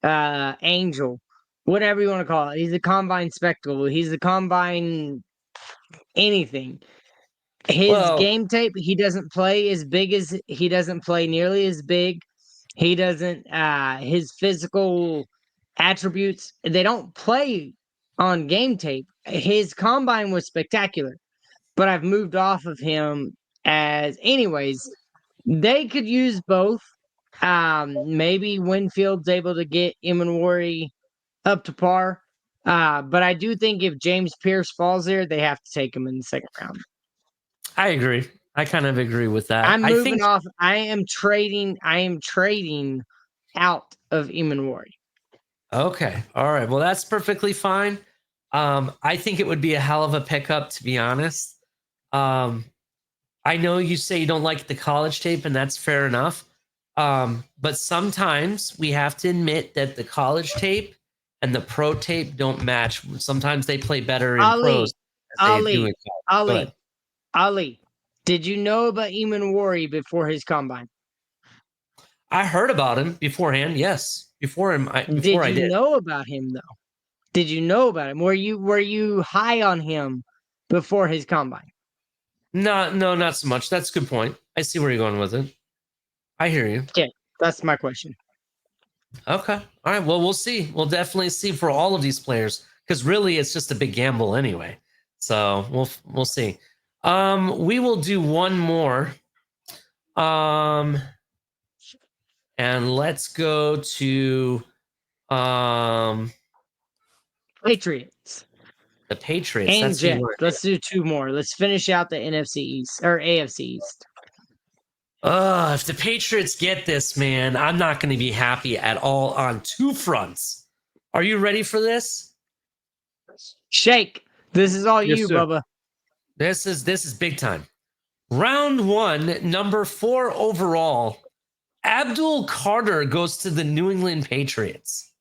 angel, whatever you want to call it. He's a combine spectacle. He's a combine anything. His game tape, he doesn't play as big as he doesn't play nearly as big. He doesn't his physical attributes, they don't play on game tape. His combine was spectacular, but I've moved off of him anyways. They could use both. Maybe Winfield's able to get Imanwari up to par. But I do think if James Pierce falls there, they have to take him in the second round. I agree. I kind of agree with that. I'm moving off. I am trading out of Imanwari. Okay. All right. Well, that's perfectly fine. I think it would be a hell of a pickup, to be honest. I know you say you don't like the college tape, and that's fair enough. But sometimes we have to admit that the college tape and the pro tape don't match. Sometimes they play better in pros. Ali, did you know about Imanwari before his combine? I heard about him beforehand. Yes, before him. Did you know about him though? Did you know about him? Were you high on him before his combine? No, not so much. That's a good point. I see where you're going with it. I hear you. Okay, that's my question. Okay. All right. Well, we'll see. We'll definitely see for all of these players because really it's just a big gamble anyway. So we'll see. We will do one more. And let's go to Patriots. The Patriots. And Jets. Let's do two more. Let's finish out the NFC East or AFC East. If the Patriots get this, man, I'm not going to be happy at all on two fronts. Are you ready for this? Shake. This is all you, sir. Bubba. This is big time. Round 1, number 4 overall, Abdul Carter goes to the New England Patriots.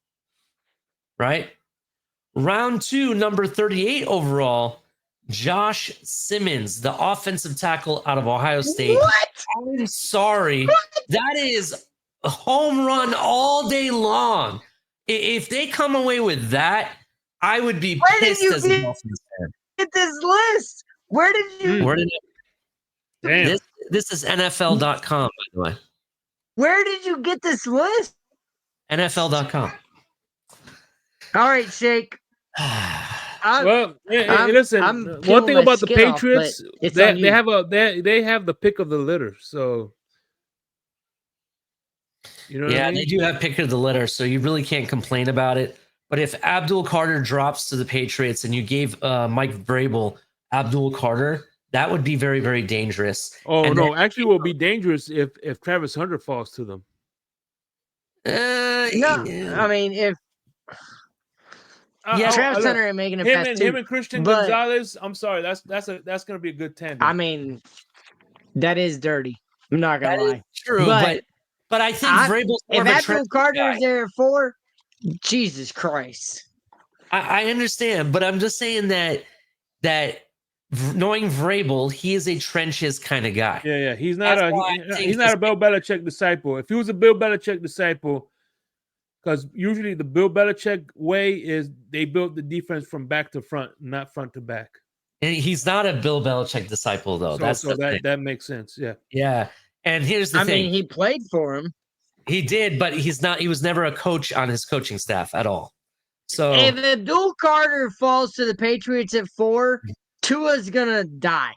Right? Round 2, number 38 overall, Josh Simmons, the offensive tackle out of Ohio State. What? I'm sorry. That is a home run all day long. If they come away with that, I would be pissed as a Dolphins fan. Get this list. Where did you? Damn. This is NFL.com, by the way. Where did you get this list? NFL.com. All right, Shake. Listen. One thing about the Patriots, they have the pick of the litter. So, you know what I mean? They do have pick of the litter, so you really can't complain about it. But if Abdul Carter drops to the Patriots and you gave Mike Vrabel Abdul Carter, that would be very, very dangerous. Oh, and no, actually, it will be dangerous if Travis Hunter falls to them. I mean, if Travis Hunter ain't making a pass him and Christian Gonzalez. I'm sorry, that's gonna be a good tandem. I mean, that is dirty. I'm not gonna lie. True, but I think Vrabel's more if Abdul Carter is there at 4, Jesus Christ. I understand, but I'm just saying that knowing Vrabel, he is a trenches kind of guy. Yeah. He's not a Bill Belichick disciple. If he was a Bill Belichick disciple, because usually the Bill Belichick way is they built the defense from back to front, not front to back. And he's not a Bill Belichick disciple, though. That makes sense. Yeah. Yeah. And here's the thing. I mean, he played for him. He did, but he's not. He was never a coach on his coaching staff at all. So if Abdul Carter falls to the Patriots at 4, Tua's gonna die.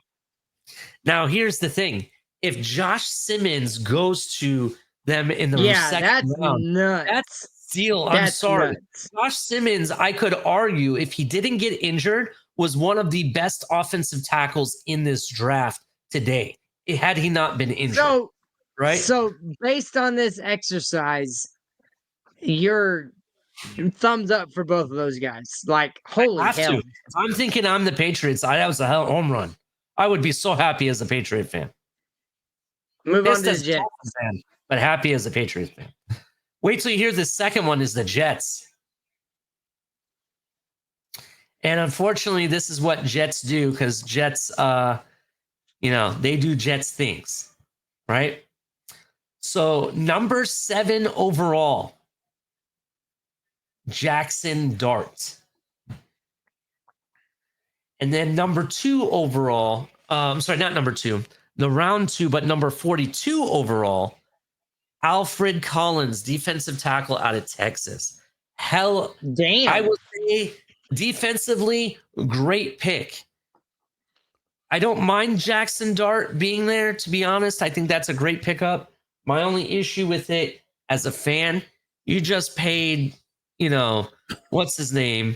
Now, here's the thing: if Josh Simmons goes to them in the second round, that's steal. I'm sorry, nuts. Josh Simmons. I could argue if he didn't get injured, was one of the best offensive tackles in this draft today. Had he not been injured, right? So, based on this exercise, you're thumbs up for both of those guys. Like, holy hell! If I'm thinking I'm the Patriots, that was a home run. I would be so happy as a Patriot fan. Move on Pissed to as the a Jets. Dolphins fan, but happy as a Patriots fan. Wait till you hear the second one is the Jets. And unfortunately, this is what Jets do because Jets, they do Jets things, right? So number 7 overall, Jackson Dart. And then number 2 overall, sorry, not number 2, the round 2, but number 42 overall, Alfred Collins, defensive tackle out of Texas. Hell, Damn. I will say defensively, great pick. I don't mind Jackson Dart being there, to be honest. I think that's a great pickup. My only issue with it as a fan, you just paid, what's his name?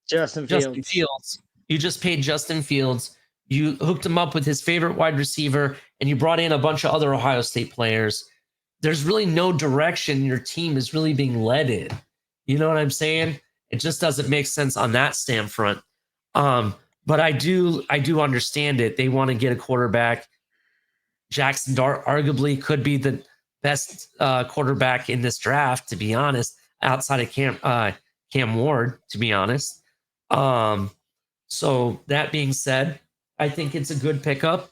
Justin Fields. You just paid Justin Fields. You hooked him up with his favorite wide receiver, and you brought in a bunch of other Ohio State players. There's really no direction your team is really being led in. You know what I'm saying? It just doesn't make sense on that standpoint. But I do understand it. They want to get a quarterback. Jackson Dart arguably could be the best quarterback in this draft, to be honest, outside of Cam Ward, to be honest. So that being said, I think it's a good pickup.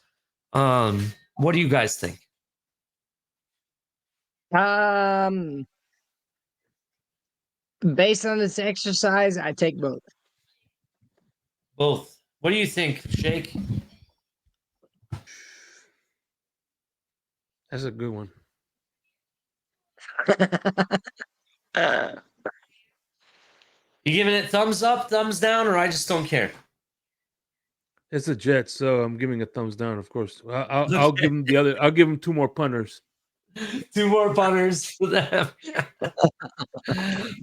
What do you guys think? Based on this exercise, I take both. Both. What do you think, Shake? That's a good one. You giving it thumbs up, thumbs down, or I just don't care? It's the Jets, so I'm giving a thumbs down. Of course, I'll give them the other. I'll give them 2 more punters. 2 more punters for them.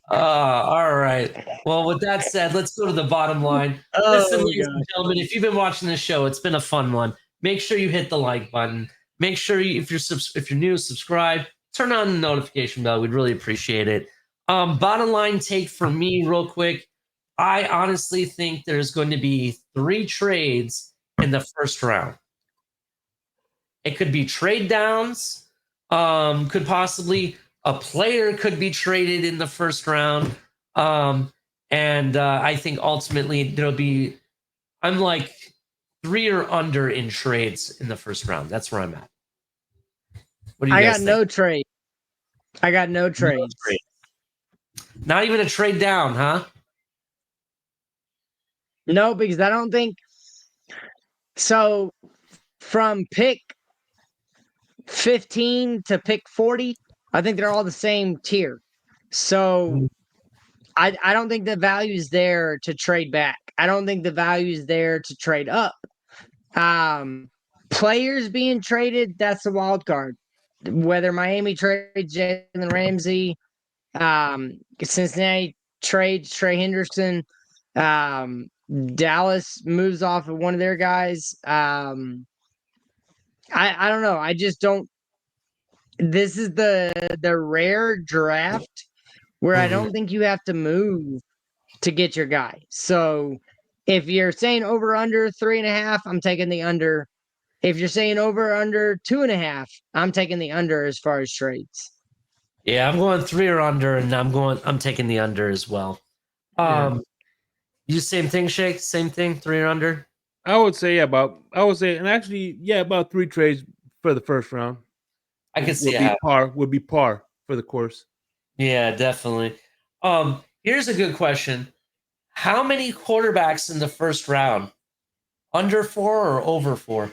All right. Well, with that said, let's go to the bottom line. Listen, ladies and gentlemen, if you've been watching this show, it's been a fun one. Make sure you hit the like button. Make sure if you're new, subscribe. Turn on the notification bell. We'd really appreciate it. Bottom line take for me, real quick. I honestly think there's going to be 3 trades in the first round. It could be trade downs. Could possibly a player could be traded in the first round. And I think ultimately there'll be, I'm like 3 or under in trades in the first round. That's where I'm at. What do you guys think? No trade. I got no trades. No trade. Not even a trade down, huh? No, because I don't think so. From pick 15 to pick 40, I think they're all the same tier. So I don't think the value is there to trade back. I don't think the value is there to trade up. Players being traded, that's a wild card. Whether Miami trades Jalen Ramsey, Cincinnati trades Trey Henderson, Dallas moves off of one of their guys. I don't know. I just don't. This is the rare draft where I don't think you have to move to get your guy. So if you're saying over under 3.5, I'm taking the under. If you're saying over under 2.5, I'm taking the under as far as trades. Yeah, I'm going 3 or under, and I'm taking the under as well. You same thing, Shake? Same thing, 3 or under? I would say about 3 trades for the first round. I could see it would be par for the course. Yeah, definitely. Here's a good question. How many quarterbacks in the first round? Under 4 or over 4?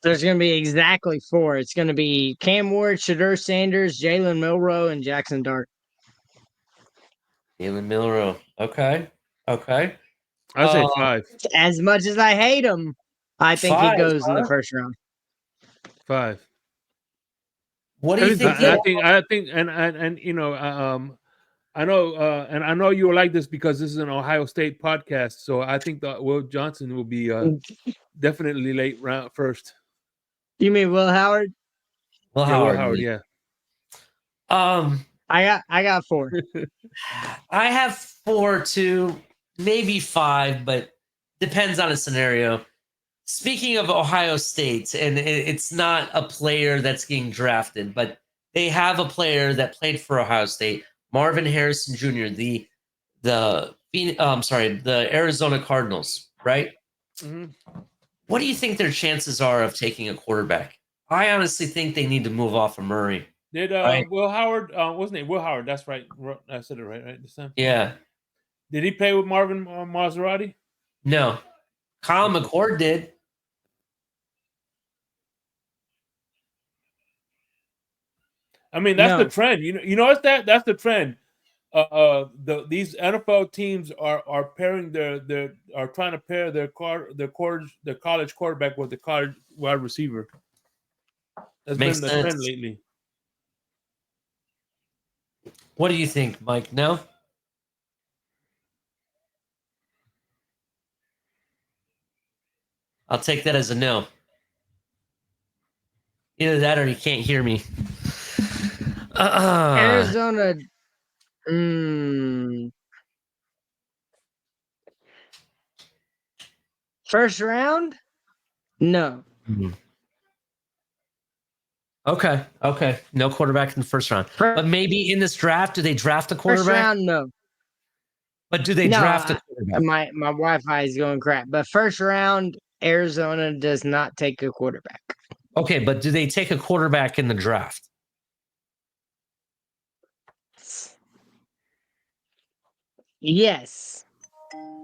There's going to be exactly 4. It's going to be Cam Ward, Shadur Sanders, Jalen Milroe, and Jackson Dart. Jalen Milroe. Okay. I'd say 5. As much as I hate him, I think 5, he goes in the first round. 5. What do you think? I think, and you know, I know, and I know you will like this because this is an Ohio State podcast. So I think that Will Johnson will be definitely late round first. You mean Will Howard? Will Howard, yeah. I got 4. I have 4 too, maybe 5, but depends on a scenario. Speaking of Ohio State, and it's not a player that's getting drafted, but they have a player that played for Ohio State, Marvin Harrison Jr., the Arizona Cardinals, right? Mhm. What do you think their chances are of taking a quarterback? I honestly think they need to move off of Murray. Did Right. Will Howard? What's his name? Will Howard. That's right. I said it right this time. Yeah. Did he play with Marvin Maserati? No. Kyle McCord did. I mean, that's No. the trend. You know what's that? That's the trend. These NFL teams are pairing are trying to pair their college quarterback with the college wide receiver. That's Makes been the trend sense. lately. What do you think, Mike? No? I'll take that as a no. Either that or you can't hear me. Arizona. First round? No. Okay. No quarterback in the first round. But maybe in this draft, do they draft a First quarterback? round, no. But do they draft a quarterback? My Wi-Fi is going crap. But first round, Arizona does not take a quarterback. Okay, but do they take a quarterback in the draft? Yes.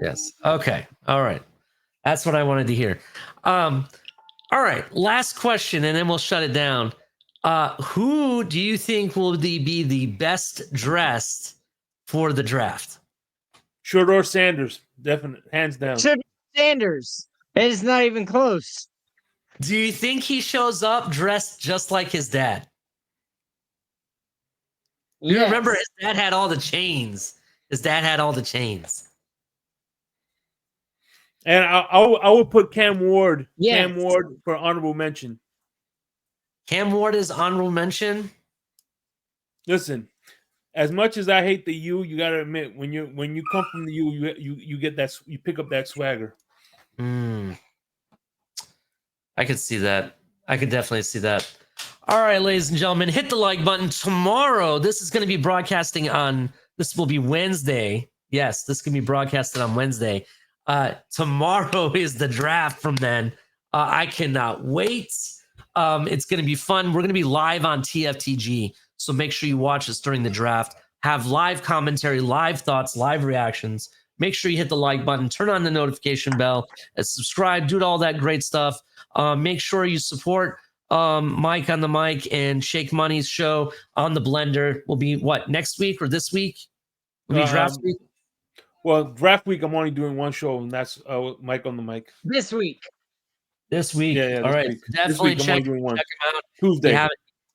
Yes. Okay. All right. That's what I wanted to hear. All right. Last question, and then we'll shut it down. Who do you think will be the best dressed for the draft? Shedeur Sanders, definite, hands down. Sanders. It's not even close. Do you think he shows up dressed just like his dad? You remember his dad had all the chains. And I would put Cam Ward. Yes. Cam Ward for honorable mention. Cam Ward is honorable mention. Listen, as much as I hate the U, you gotta admit when you come from the U, you get that, you pick up that swagger. I could see that. I could definitely see that. All right, ladies and gentlemen, hit the like button. Tomorrow, this is going to be broadcasting on. This will be Wednesday. Yes, this can be broadcasted on Wednesday. Tomorrow is the draft. From then, I cannot wait. It's going to be fun. We're going to be live on TFTG, so make sure you watch us during the draft. Have live commentary, live thoughts, live reactions. Make sure you hit the like button, turn on the notification bell, and subscribe, do all that great stuff. Make sure you support Mike on the mic and Shake Money's show on the Blender. Will be what, next week or this week? Will be draft week? Well, draft week, I'm only doing one show, and that's Mike on the mic. This week. Yeah, all right. week. Definitely check him out. Tuesday.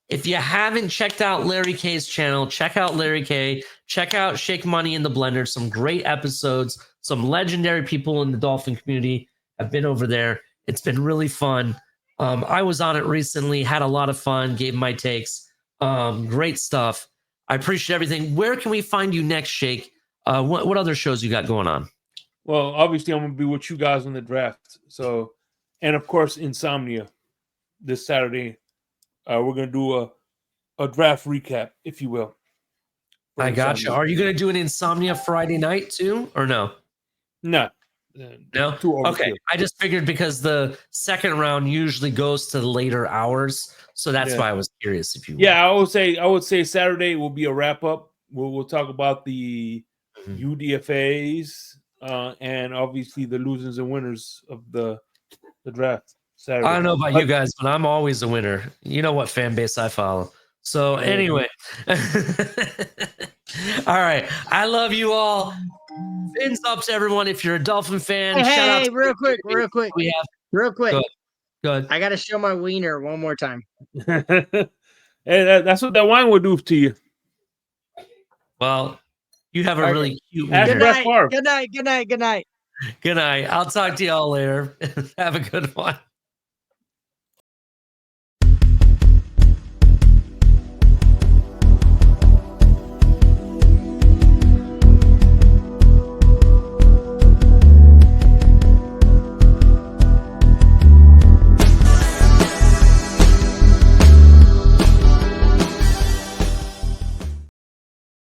If you haven't checked out Larry K's channel, check out Larry K. Check out Shake Money in the Blender. Some great episodes. Some legendary people in the Dolphin community have been over there. It's been really fun. I was on it recently, had a lot of fun, gave my takes. Great stuff. I appreciate everything. Where can we find you next, Shake? What other shows you got going on? Well, obviously, I'm going to be with you guys on the draft. So, and of course, Insomnia this Saturday. We're going to do a draft recap, if you will. I got you. Are you going to do an Insomnia Friday night too, or no? No. No? Okay. I just figured because the second round usually goes to the later hours. So that's why I was curious if you would. Yeah, I would say Saturday will be a wrap up. We'll talk about the UDFAs and obviously the losers and winners of the draft. Saturday. I don't know about you guys, but I'm always a winner. You know what fan base I follow. So anyway. All right. I love you all. Fins up to everyone. If you're a Dolphin fan, shout out. Real quick. Real quick. Go ahead. I got to show my wiener one more time. Hey, that's what that wine will do to you. Well, you have a really cute Good wiener. night. Good night. Good night. I'll talk to y'all later. Have a good one.